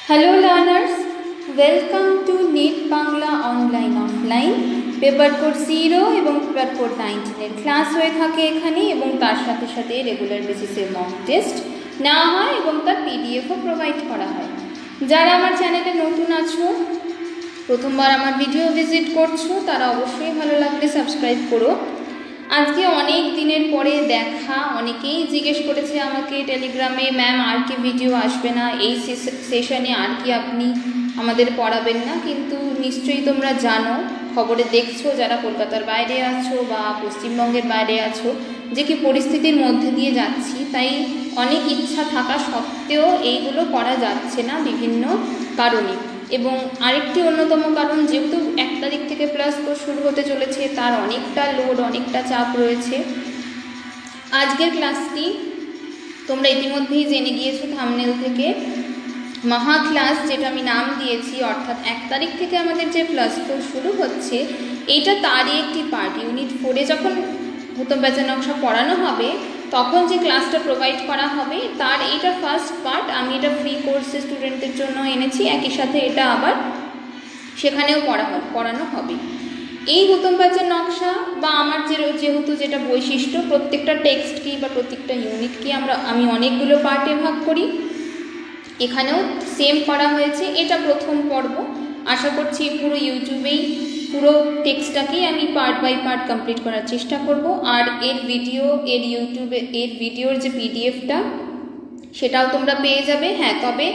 Hello learners, welcome to NEET Bangla Online Offline paper code 0 এবং paper code 19 এর class হয়ে থাকে এখানে এবং তার সাথে সাথে রেগুলার বেসিসে মক টেস্ট নেওয়া হয় এবং তার পিডিএফও প্রোভাইড করা হয়। যারা আমার চ্যানেলে নতুন আছো, প্রথমবার আমার ভিডিও ভিজিট করছো, তারা অবশ্যই ভালো লাগলে সাবস্ক্রাইব করো। আজকে অনেক দিনের পরে দেখা, অনেকেই জিজ্ঞেস করেছে আমাকে টেলিগ্রামে, ম্যাম আর কি ভিডিও আসবে না, এই সেশনে আর কি আপনি আমাদের পড়াবেন না? কিন্তু নিশ্চয়ই তোমরা জানো, খবরে দেখছো যারা কলকাতার বাইরে আছো বা পশ্চিমবঙ্গের বাইরে আছো, যে কি পরিস্থিতির মধ্যে দিয়ে যাচ্ছি। তাই অনেক ইচ্ছা থাকা সত্ত্বেও এইগুলো করা যাচ্ছে না বিভিন্ন কারণে। এবং আরেকটি অন্যতম কারণ, যেহেতু 1 তারিখ থেকে ক্লাস কোর্স শুরু হতে চলেছে, তার অনেকটা লোড, অনেকটা চাপ রয়েছে। আজকের ক্লাসটি তোমরা ইতিমধ্যেই জেনে গিয়েছো থাম্বনেল থেকে, মহা ক্লাস যেটা আমি নাম দিয়েছি, অর্থাৎ 1 তারিখ থেকে আমাদের যে ক্লাস কোর্স শুরু হচ্ছে, এইটা তারই একটি পার্ট। ইউনিট 4-এ যখন হুতম প্যাঁচা নকশা পড়ানো হবে, তখন যে ক্লাসটা প্রোভাইড করা হবে তার এটা ফার্স্ট পার্ট। আমি এটা ফ্রি কোর্সে স্টুডেন্টদের জন্য এনেছি, একই সাথে এটা আবার সেখানেও পড়ানো হবে। এই হুতম প্যাঁচা নকশা বা আমার যেহেতু যেটা বৈশিষ্ট্য, প্রত্যেকটা টেক্সটকেই বা প্রত্যেকটা ইউনিটকেই আমি অনেকগুলো পার্টে ভাগ করি। এখানেও সেম করা হয়েছে। এটা প্রথম পর্ব। আশা করছি পুরো ইউটিউবেই পুরো টেক্সটটাকেই আমি পার্ট বাই পার্ট কমপ্লিট করার চেষ্টা করব। আর এর ভিডিওর যে পিডিএফটা, সেটাও তোমরা পেয়ে যাবে। হ্যাঁ, তবে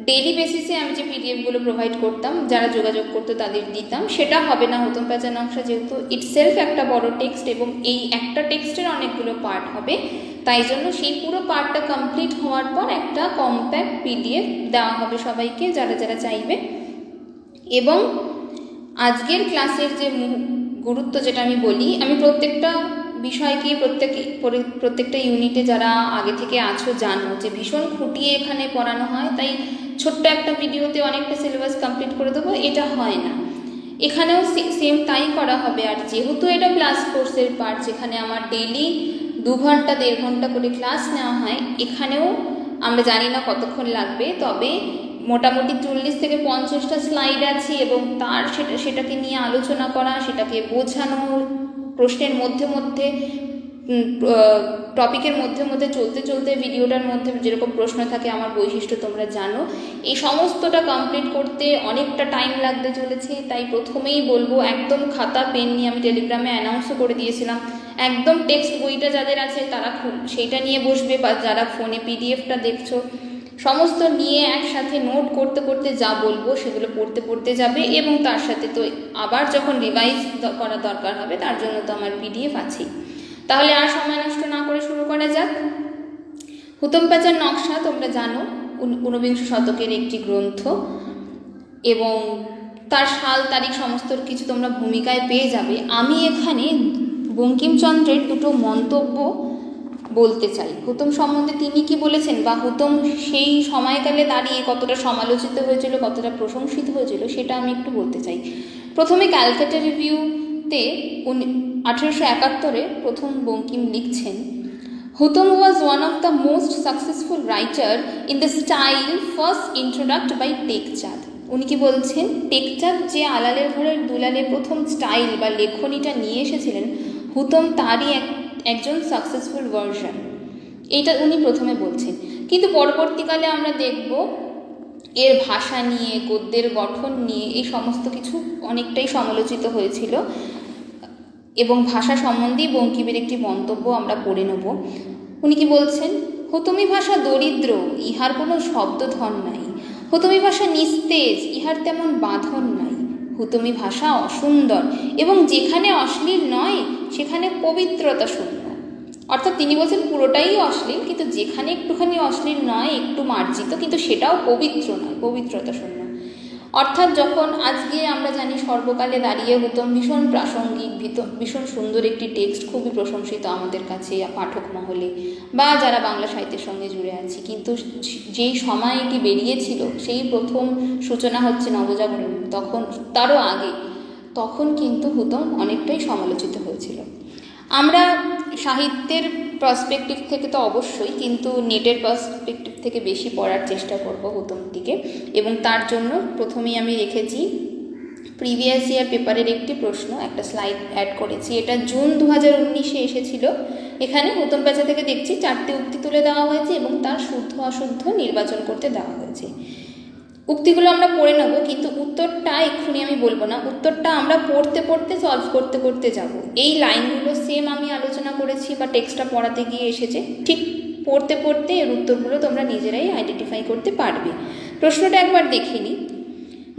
ডেইলি বেসিসে আমি যে পিডিএফগুলো প্রোভাইড করতাম, যারা যোগাযোগ করতো তাদের দিতাম, সেটা হবে না হুতম প্যাঁচা নকশা, যেহেতু ইটসেলফ একটা বড় টেক্সট এবং এই একটা টেক্সটের অনেকগুলো পার্ট হবে। তাই জন্য সেই পুরো পার্টটা কমপ্লিট হওয়ার পর একটা কম্প্যাক্ট পিডিএফ দেওয়া হবে সবাইকে, যারা যারা চাইবে। এবং আজকের ক্লাসের যে গুরুত্ব, যেটা আমি বলি, আমি প্রত্যেকটা বিষয়কে প্রত্যেকটা ইউনিটে যারা আগে থেকে আছো জানো যে ভীষণ খুঁটিয়ে এখানে পড়ানো হয়। তাই ছোট্ট একটা ভিডিওতে অনেকটা সিলেবাস কমপ্লিট করে দেবো, এটা হয় না। এখানেও সেম তাই করা হবে। আর যেহেতু এটা ক্লাস কোর্সের পার্ট, যেখানে আমার ডেইলি 2 ঘন্টা 1.5 ঘন্টা করে ক্লাস নেওয়া হয়, এখানেও আমরা জানি না কতক্ষণ লাগবে, তবে মোটামুটি 40 থেকে 50টা স্লাইড আছে এবং তার সেটাকে নিয়ে আলোচনা করা, সেটাকে বোঝানো, প্রশ্নের মধ্যে মধ্যে টপিকের মধ্যে মধ্যে চলতে চলতে ভিডিওটার মধ্যে যেরকম প্রশ্ন থাকে, আমার বৈশিষ্ট্য তোমরা জানো, এই সমস্তটা কমপ্লিট করতে অনেকটা টাইম লাগতে চলেছে। তাই প্রথমেই বলবো, একদম খাতা পেন নিয়ে, আমি টেলিগ্রামে অ্যানাউন্সও করে দিয়েছিলাম, একদম টেক্সট বইটা যাদের আছে তারা সেইটা নিয়ে বসবে, বা যারা ফোনে পিডিএফটা দেখছো সমস্ত নিয়ে একসাথে নোট করতে করতে যা বলবো সেগুলো পড়তে পড়তে যাবে। এবং তার সাথে তো আবার যখন রিভাইজ করা দরকার হবে, তার জন্য তো আমার পিডিএফ আছেই। তাহলে আর সময় নষ্ট না করে শুরু করা যাক। হুতম প্যাঁচার নকশা তোমরা জানো 19বিংশ শতকের একটি গ্রন্থ, এবং তার সাল তারিখ সমস্ত কিছু তোমরা ভূমিকায় পেয়ে যাবে। আমি এখানে বঙ্কিমচন্দ্রের 2টো মন্তব্য বলতে চাই হুতম সম্বন্ধে। তিনি কি বলেছেন, বা হুতম সেই সময়কালে দাঁড়িয়ে কতটা সমালোচিত হয়েছিল, কতটা প্রশংসিত হয়েছিল, সেটা আমি একটু বলতে চাই। প্রথমে ক্যালকাটা রিভিউতে 1871-এ প্রথম বঙ্কিম লিখছেন, Hutom was one of the most successful writer in the style first introduced by Tekchand. উনি কি বলছেন, টেকচাঁদ যে আলালের ঘরের দুলালে প্রথম স্টাইল বা লেখনীটা নিয়ে এসেছিলেন, হুতম তারই একজন সাকসেসফুল ভার্সন, এটা উনি প্রথমে বলছেন। কিন্তু পরবর্তীকালে আমরা দেখব এর ভাষা নিয়ে, গদ্যের গঠন নিয়ে এই সমস্ত কিছু অনেকটাই সমালোচিত হয়েছিল। এবং ভাষা সম্বন্ধেই বঙ্কিমের একটি মন্তব্য আমরা পড়ে নেব। উনি কি বলছেন, হুতমি ভাষা দরিদ্র, ইহার কোনো শব্দধন নাই। হুতমি ভাষা নিস্তেজ, ইহার তেমন বাঁধন নাই। হুতমি ভাষা অসুন্দর, এবং যেখানে অশ্লীল নয় সেখানে পবিত্রতা শূন্য। অর্থাৎ তিনি বলছেন পুরোটাই অশ্লীল, কিন্তু যেখানে একটুখানি অশ্লীল নয়, একটু মার্জিত, কিন্তু সেটাও পবিত্র নয়, পবিত্রতা শূন্য। অর্থাৎ যখন আজকে আমরা জানি সর্বকালে দাঁড়িয়ে হুতম ভীষণ প্রাসঙ্গিক, ভীষণ সুন্দর একটি টেক্সট, খুবই প্রশংসিত আমাদের কাছে পাঠক মহলে বা যারা বাংলা সাহিত্যের সঙ্গে জুড়ে আছি, কিন্তু যেই সময় এটি বেরিয়েছিল, সেই প্রথম সূচনা হচ্ছে নবজাগরণ, তখন তারও আগে, তখন কিন্তু হুতম অনেকটাই সমালোচিত হয়েছিল। আমরা সাহিত্যের পার্সপেক্টিভ থেকে তো অবশ্যই, কিন্তু নেটের পার্সপেক্টিভ থেকে বেশি পড়ার চেষ্টা করব হুতমটিকে। এবং তার জন্য প্রথমেই আমি রেখেছি প্রিভিয়াস ইয়ার পেপারের একটি প্রশ্ন, একটা স্লাইড অ্যাড করেছি। এটা জুন 2019-এ এসেছিল। এখানে হুতম প্যাঁচা থেকে দেখছি 4টে উক্তি তুলে দেওয়া হয়েছে এবং তার শুদ্ধ অশুদ্ধ নির্বাচন করতে দেওয়া হয়েছে। উক্তিগুলো আমরা পড়ে নেব, কিন্তু উত্তরটা এক্ষুনি আমি বলবো না, উত্তরটা আমরা পড়তে পড়তে সলভ করতে করতে যাব। এই লাইনগুলো সেম আমি আলোচনা করেছি বা টেক্সটটা পড়াতে গিয়ে এসেছে, ঠিক পড়তে পড়তে এর উত্তরগুলো তোমরা নিজেরাই আইডেন্টিফাই করতে পারবে। প্রশ্নটা একবার দেখে নিই।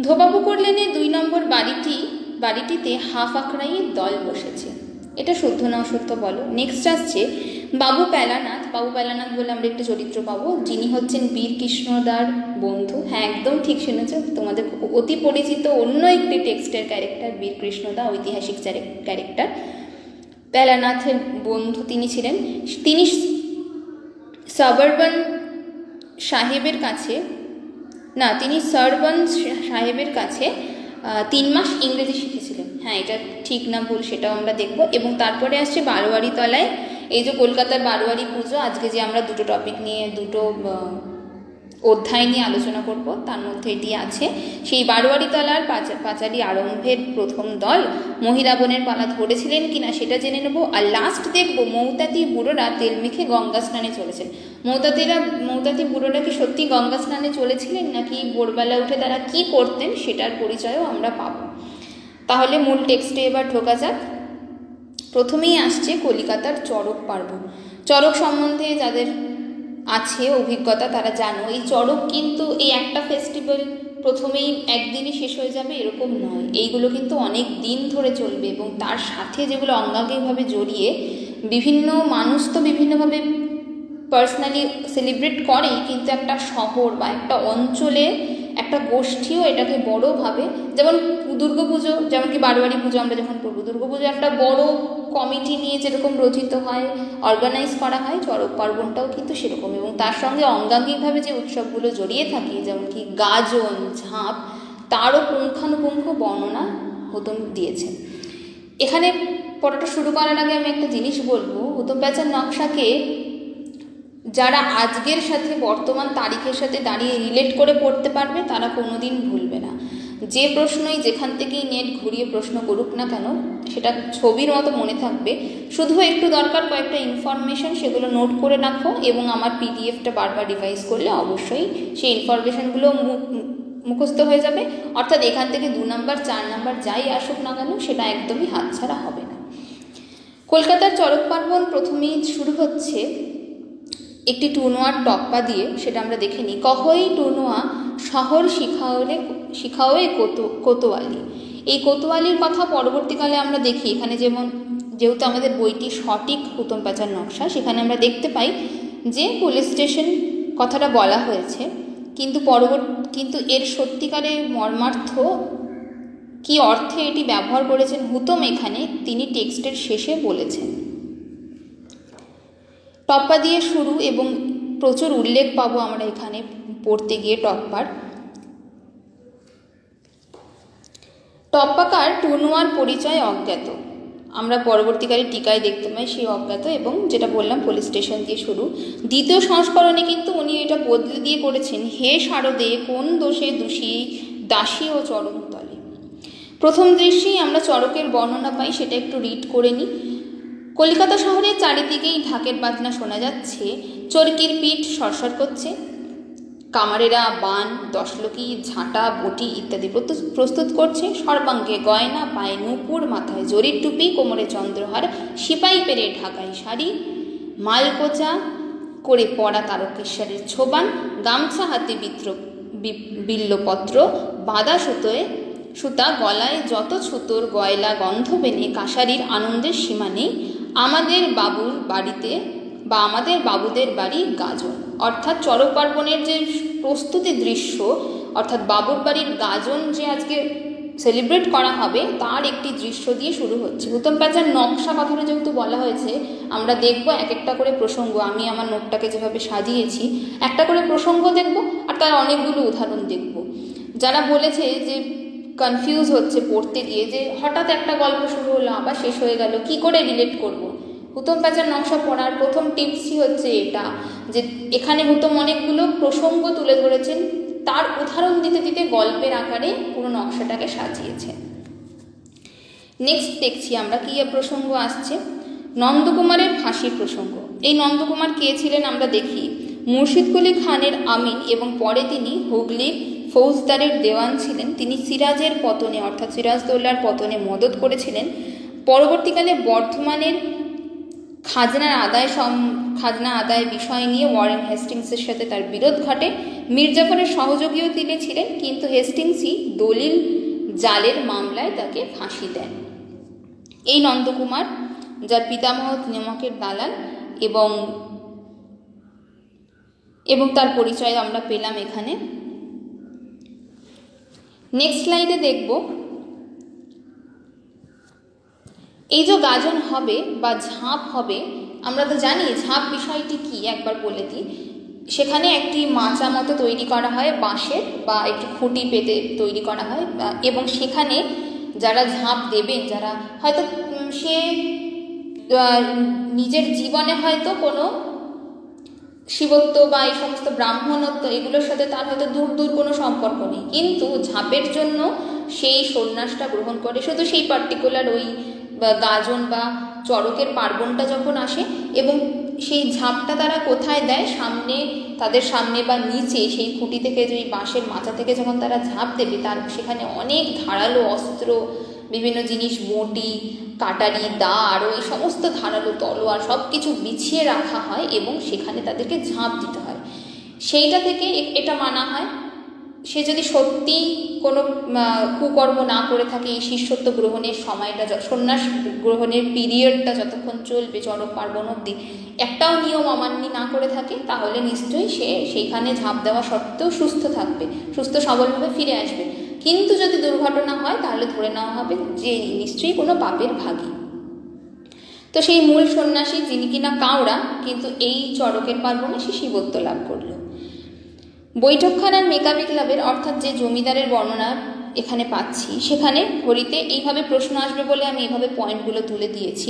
ধোবাপুকুর লেনে 2 নম্বর বাড়িটিতে হাফ আখড়াইয়ের দল বসেছে। এটা শুদ্ধ না অশুদ্ধ বলো। নেক্সট আসছে বাবু প্যালানাথ বলে আমরা একটা চরিত্র পাবো, যিনি হচ্ছেন বীর কৃষ্ণদার বন্ধু। হ্যাঁ, একদম ঠিক শুনেছ, তোমাদের অতি পরিচিত অন্য একটি টেক্সটের ক্যারেক্টার বীর কৃষ্ণদা, ঐতিহাসিক ক্যারেক্টার। প্যালানাথের বন্ধু তিনি ছিলেন। তিনি সারবন সাহেবের কাছে 3 মাস ইংরেজি শিখেছিলেন। হ্যাঁ, এটা ঠিক না ভুল সেটাও আমরা দেখব। এবং তারপরে আসছে বারোয়ারি তলায়, এই যে কলকাতার বারোয়ারি পুজো, আজকে যে আমরা দুটো টপিক নিয়ে, দুটো অধ্যায় নিয়ে আলোচনা করব, তার মধ্যে এটি আছে। সেই বারোয়ারি তলার পাঁচালী আরম্ভের প্রথম দল মহিলা বোনের পালা ধরেছিলেন কিনা সেটা জেনে নেব। আর লাস্ট দেখব মৌতাতি বুড়োরা তেল মেখে গঙ্গা স্নানে চলেছেন। মৌতাতি বুড়োরা কি সত্যি গঙ্গা স্নানে চলেছিলেন, নাকি ভোরবেলা উঠে তারা কি করতেন সেটার পরিচয়ও আমরা পাব। তাহলে মূল টেক্সটে এবার ঢোকা যাক। প্রথমেই আসছে কলিকাতার চড়ক পার্বণ। চড়ক সম্বন্ধে যাদের আছে অভিজ্ঞতা তারা জানো, এই চড়ক কিন্তু এই একটা ফেস্টিভ্যাল প্রথমেই একদিনই শেষ হয়ে যাবে এরকম নয়, এইগুলো কিন্তু অনেক দিন ধরে চলবে। এবং তার সাথে যেগুলো অঙ্গাঙ্গিভাবে জড়িয়ে বিভিন্ন মানুষ তো বিভিন্নভাবে পার্সোনালি সেলিব্রেট করেই, কিন্তু একটা শহর বা একটা অঞ্চলে একটা গোষ্ঠীও এটাকে বড়োভাবে, যেমন দুর্গাপুজো, যেমন কি বারোয়ারি পুজো আমরা যখন করবো, দুর্গাপুজো একটা বড় কমিটি নিয়ে যেরকম রচিত হয়, অর্গানাইজ করা হয়, চড়ক পার্বণটাও কিন্তু সেরকম। এবং তার সঙ্গে অঙ্গাঙ্গিকভাবে যে উৎসবগুলো জড়িয়ে থাকে, যেমন কি গাজন, ঝাঁপ, তারও পুঙ্খানুপুঙ্খ বর্ণনা হুতম দিয়েছেন। এখানে পড়াটা শুরু করার আগে আমি একটা জিনিস বলবো, হুতম প্যাঁচার নকশাকে যারা আজকের সাথে বর্তমান তারিখের সাথে দাঁড়িয়ে রিলেট করে পড়তে পারবে তারা কোনোদিন ভুলবে না। যে প্রশ্নই যেখান থেকেই নেট ঘুরিয়ে প্রশ্ন করুক না কেন, সেটা ছবির মতো মনে থাকবে। শুধু একটু দরকার কয়েকটা ইনফরমেশন, সেগুলো নোট করে রাখো এবং আমার পিডিএফটা বারবার রিভাইজ করলে অবশ্যই সেই ইনফরমেশনগুলো মুখস্থ হয়ে যাবে। অর্থাৎ এখান থেকে 2 নাম্বার 4 নাম্বার যাই আসুক না কেন সেটা একদমই হাতছাড়া হবে না। কলকাতার চড়ক পার্বণ প্রথমেই শুরু হচ্ছে একটি টুনোয়ার টপ্পা দিয়ে, সেটা আমরা দেখে নিই। কহই টুনোয়া শহর শিখাওয়ে কোতোয়ালি। এই কোতোয়ালির কথা পরবর্তীকালে আমরা দেখি। এখানে যেহেতু আমাদের বইটি সঠিক হুতম প্যাঁচার নকশা, সেখানে আমরা দেখতে পাই যে পুলিশ স্টেশন কথাটা বলা হয়েছে, কিন্তু এর সত্যিকারের মর্মার্থ কি অর্থে এটি ব্যবহার করেছেন হুতম এখানে তিনি টেক্সটের শেষে বলেছেন। টপ্পা দিয়ে শুরু এবং প্রচুর উল্লেখ পাবো আমরা এখানে পড়তে গিয়ে টপ্পাকার টুনুয়ার পরিচয় অজ্ঞাত। আমরা পরবর্তীকালে টিকায় দেখতে পাই সেই অজ্ঞাত, এবং যেটা বললাম পুলিশ স্টেশন দিয়ে শুরু। দ্বিতীয় সংস্করণে কিন্তু উনি এটা বদলে দিয়ে করেছেন হে শারদে কোন দোষে দোষী দাসী ও চরণ তলে। প্রথম দৃশ্যেই আমরা চড়কের বর্ণনা পাই, সেটা একটু রিড করে নিই। কলকাতা শহরের চারিদিকেই ঢাকের বাজনা শোনা যাচ্ছে, চরকির পিঠ সরসর করছে, কামারেরা বান, দশলকি, ঝাঁটা, বটি ইত্যাদি প্রস্তুত করছে। সর্বাঙ্গে গয়না, পায়ে নূপুর, মাথায় জরির টুপি, কোমরে চন্দ্রহার, সিপাই পেরে ঢাকাই শাড়ি, মালকোচা করে পরা তারকেশ্বরের ছোবান, গামছা হাতে বিল্লপত্র, বাঁধা সুতা গলায়, যত ছুতোর গয়লা গন্ধ বেনে কাশারির আনন্দের সীমা নেই। আমাদের বাবুদের বাড়ি গাজন। অর্থাৎ চড়ক পার্বণের যে প্রস্তুতি দৃশ্য, অর্থাৎ বাবুর বাড়ির গাজন যে আজকে সেলিব্রেট করা হবে তার একটি দৃশ্য দিয়ে শুরু হচ্ছে। হুতম প্যাঁচার নকশা কথাটা যেহেতু বলা হয়েছে, আমরা দেখব এক একটা করে প্রসঙ্গ। আমি আমার নোটটাকে যেভাবে সাজিয়েছি, একটা করে প্রসঙ্গ দেখব আর তার অনেকগুলো উদাহরণ দেখব। যারা বলেছে যে কনফিউজ হচ্ছে পড়তে গিয়ে, যে হঠাৎ একটা গল্প শুরু হলো আবার শেষ হয়ে গেল, কি করে রিলেট করব, হুতম প্যাঁচার নকশা পড়ার প্রথম টিপসই হচ্ছে এটা, যে এখানে হুতম অনেকগুলো প্রসঙ্গ তুলে ধরেছেন, তার উদাহরণ দিতে দিতে গল্পের আকারে পুরো নকশাটাকে সাজিয়েছেন। নেক্সট দেখছি আমরা কি প্রসঙ্গ আসছে, নন্দকুমারের ফাঁসির প্রসঙ্গ। এই নন্দকুমার কে ছিলেন আমরা দেখি, মুর্শিদ কুলি খানের আমিন এবং পরে তিনি হুগলির ফৌজদারের দেওয়ান ছিলেন। তিনি সিরাজের পতনে অর্থাৎ সিরাজদৌল্লার পতনে মদত করেছিলেন। পরবর্তীকালে বর্ধমানের খাজনা আদায় বিষয় নিয়ে ওয়ারেন হেস্টিংসের সাথে তার বিরোধ ঘটে। মীর জাফরের সহযোগীও তিনি ছিলেন, কিন্তু হেস্টিংসই দলিল জালের মামলায় তাকে ফাঁসি দেন। এই নন্দকুমার, যার পিতামহ নিয়ামকের দালাল, এবং তার পরিচয় আমরা পেলাম এখানে। নেক্সট স্লাইডে দেখব এই যে গাজন হবে বা ঝাঁপ হবে, আমরা তো জানি ঝাঁপ বিষয়টি কি, একবার বলে দিই। সেখানে একটি মাচা মতো তৈরি করা হয় বাঁশের, বা একটি খুঁটি পেতে তৈরি করা হয়, এবং সেখানে যারা ঝাঁপ দেবেন, যারা হয়তো সে নিজের জীবনে হয়তো কোনো শিবত্ব বা এই সমস্ত ব্রাহ্মণত্ব এগুলোর সাথে তার হয়তো দূর কোনো সম্পর্ক নেই, কিন্তু ঝাঁপের জন্য সেই সন্ন্যাসটা গ্রহণ করে শুধু সেই পার্টিকুলার ওই গাজন বা চড়কের পার্বণটা যখন আসে। এবং সেই ঝাঁপটা তারা কোথায় দেয়, তাদের সামনে বা নিচে সেই খুঁটি থেকে, যে বাঁশের মাচা থেকে যখন তারা ঝাঁপ দেবে, তার সেখানে অনেক ধারালো অস্ত্র, বিভিন্ন জিনিস, বঁটি, কাটারি, দা, আরও এই সমস্ত ধারালো তলোয়ার সব কিছু বিছিয়ে রাখা হয় এবং সেখানে তাদেরকে ঝাঁপ দিতে হয়। সেইটা থেকে এটা মানা হয়, সে যদি সত্যি কোনো কুকর্ম না করে থাকে, এই শিষ্যত্ব গ্রহণের সময়টা, সন্ন্যাস গ্রহণের পিরিয়ডটা যতক্ষণ চলবে চড়ক পার্বণ অবধি, একটাও নিয়ম অমান্য না করে থাকে, তাহলে নিশ্চয়ই সে সেইখানে ঝাঁপ দেওয়া সত্ত্বেও সুস্থ থাকবে, সুস্থ সবলভাবে ফিরে আসবে। কিন্তু যদি দুর্ঘটনা হয় তাহলে ধরে নেওয়া হবে যে নিশ্চয়ই কোনো পাপের ভাগী। তো সেই মূল সন্ন্যাসী, যিনি কিনা কাউড়া, কিন্তু এই চড়কের পার্বণে সে শিবত্ব লাভ করল। বৈঠকখানার মেকাবি ক্লাবের, অর্থাৎ যে জমিদারের বর্ণনা এখানে পাচ্ছি, সেখানে ঘড়িতে এইভাবে প্রশ্ন আসবে বলে আমি এইভাবে পয়েন্টগুলো তুলে দিয়েছি।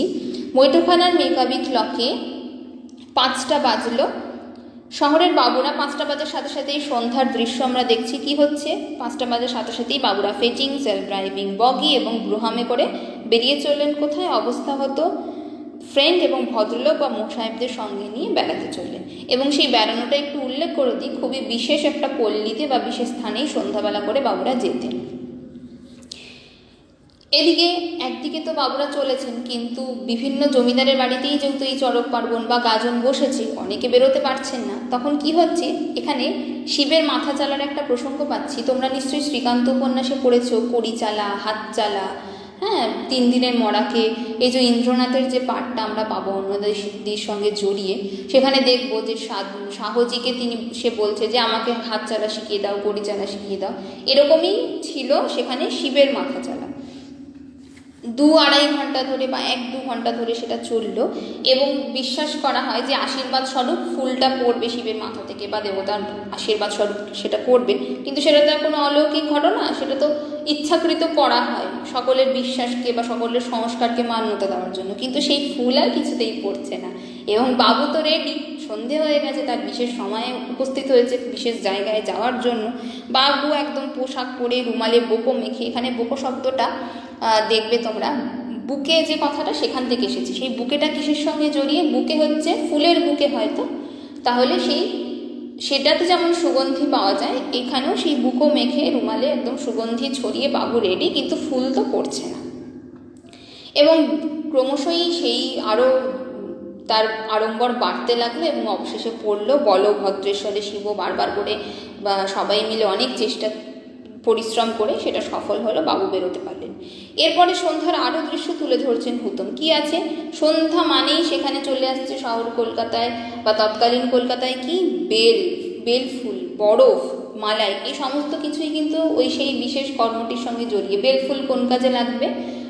বৈঠকখানার মেকাবি ক্লকে 5টা বাজলো। শহরের বাবুরা 5টা বাজার সাথে সাথেই সন্ধ্যার দৃশ্য আমরা দেখছি। কি হচ্ছে, 5টা বাজার সাথে সাথেই বাবুরা ফেটিং, সেলফ ড্রাইভিং বগি এবং ব্রুহামে করে বেরিয়ে চললেন কোথায়, অবস্থা হতো ফ্রেন্ড এবং ভদ্রলোক বা মোসাহেবদের সঙ্গে নিয়ে বেড়াতে চললেন। এবং সেই বেড়ানোটা একটু উল্লেখ করে দিই, খুবই বিশেষ একটা পল্লীতে বা বিশেষ স্থানেই সন্ধ্যাবেলা করে বাবুরা যেতেন। এদিকে একদিকে তো বাবুরা চলেছেন, কিন্তু বিভিন্ন জমিদারের বাড়িতেই যেহেতু এই চড়ক পার্বণ বা গাজন বসেছে, অনেকে বেরোতে পারছেন না। তখন কি হচ্ছে, এখানে শিবের মাথা চালার একটা প্রসঙ্গ পাচ্ছি। তোমরা নিশ্চয়ই শ্রীকান্ত উপন্যাসে পড়েছো, কড়ি চালা, হাত চালা, হ্যাঁ, 3 দিনের মরাকে। এই যে ইন্দ্রনাথের যে পাঠটা আমরা পাবো অন্যদের সঙ্গে জড়িয়ে, সেখানে দেখবো যে শাহজিকে সে বলছে যে আমাকে হাত চালা শিখিয়ে দাও, কড়ি চালা শিখিয়ে দাও। এরকমই ছিল সেখানে শিবের মাথা চালা। 2-2.5 ঘন্টা ধরে বা 1-2 ঘন্টা ধরে সেটা চলল, এবং বিশ্বাস করা হয় যে আশীর্বাদ স্বরূপ ফুলটা পড়বে শিবের মাথা থেকে, বা দেবতার আশীর্বাদ স্বরূপ সেটা পড়বে। কিন্তু সেটা তো কোনো অলৌকিক ঘটনা, সেটা তো ইচ্ছাকৃত করা হয় সকলের বিশ্বাসকে বা সকলের সংস্কারকে মান্যতা দেওয়ার জন্য। কিন্তু সেই ফুল আর কিছুতেই পড়ছে না, এবং বাবু তো রেডি, সন্ধে হয়ে গেছে, তার বিশেষ সময়ে উপস্থিত হয়েছে বিশেষ জায়গায় যাওয়ার জন্য। বাবু একদম পোশাক পরে, রুমালে বোকো মেখে, এখানে বোকো শব্দটা দেখবে তোমরা, বুকে যে কথাটা সেখান থেকে এসেছে। সেই বুকেটা কিসের সঙ্গে জড়িয়ে, বুকে হচ্ছে ফুলের বুকে হয়তো, তাহলে সেটাতে যেমন সুগন্ধি পাওয়া যায়, এখানেও সেই বুকো মেখে রুমালে একদম সুগন্ধি ছড়িয়ে বাবু রেডি, কিন্তু ফুল তো পড়ছে না। এবং ক্রমশই সেই আরও তার আড়ম্বর বাড়তে লাগলো, এবং অবশেষে পড়লো বলভদ্রেশ্বরে শিব, বারবার করে বা সবাই মিলে অনেক পরিশ্রম করে সেটা সফল হলো, বাবু বেরোতে পারলেন। এরপরে সন্ধ্যার আরও দৃশ্য তুলে ধরছেন হুতম। কি আছে, সন্ধ্যা মানেই সেখানে চলে আসছে শহর কলকাতায় বা তৎকালীন কলকাতায় কি বেল ফুল, বরফ, মালাই, এই সমস্ত কিছুই কিন্তু ওই সেই বিশেষ কর্মটির সঙ্গে জড়িয়ে। বেলফুল কোন কাজে লাগবে,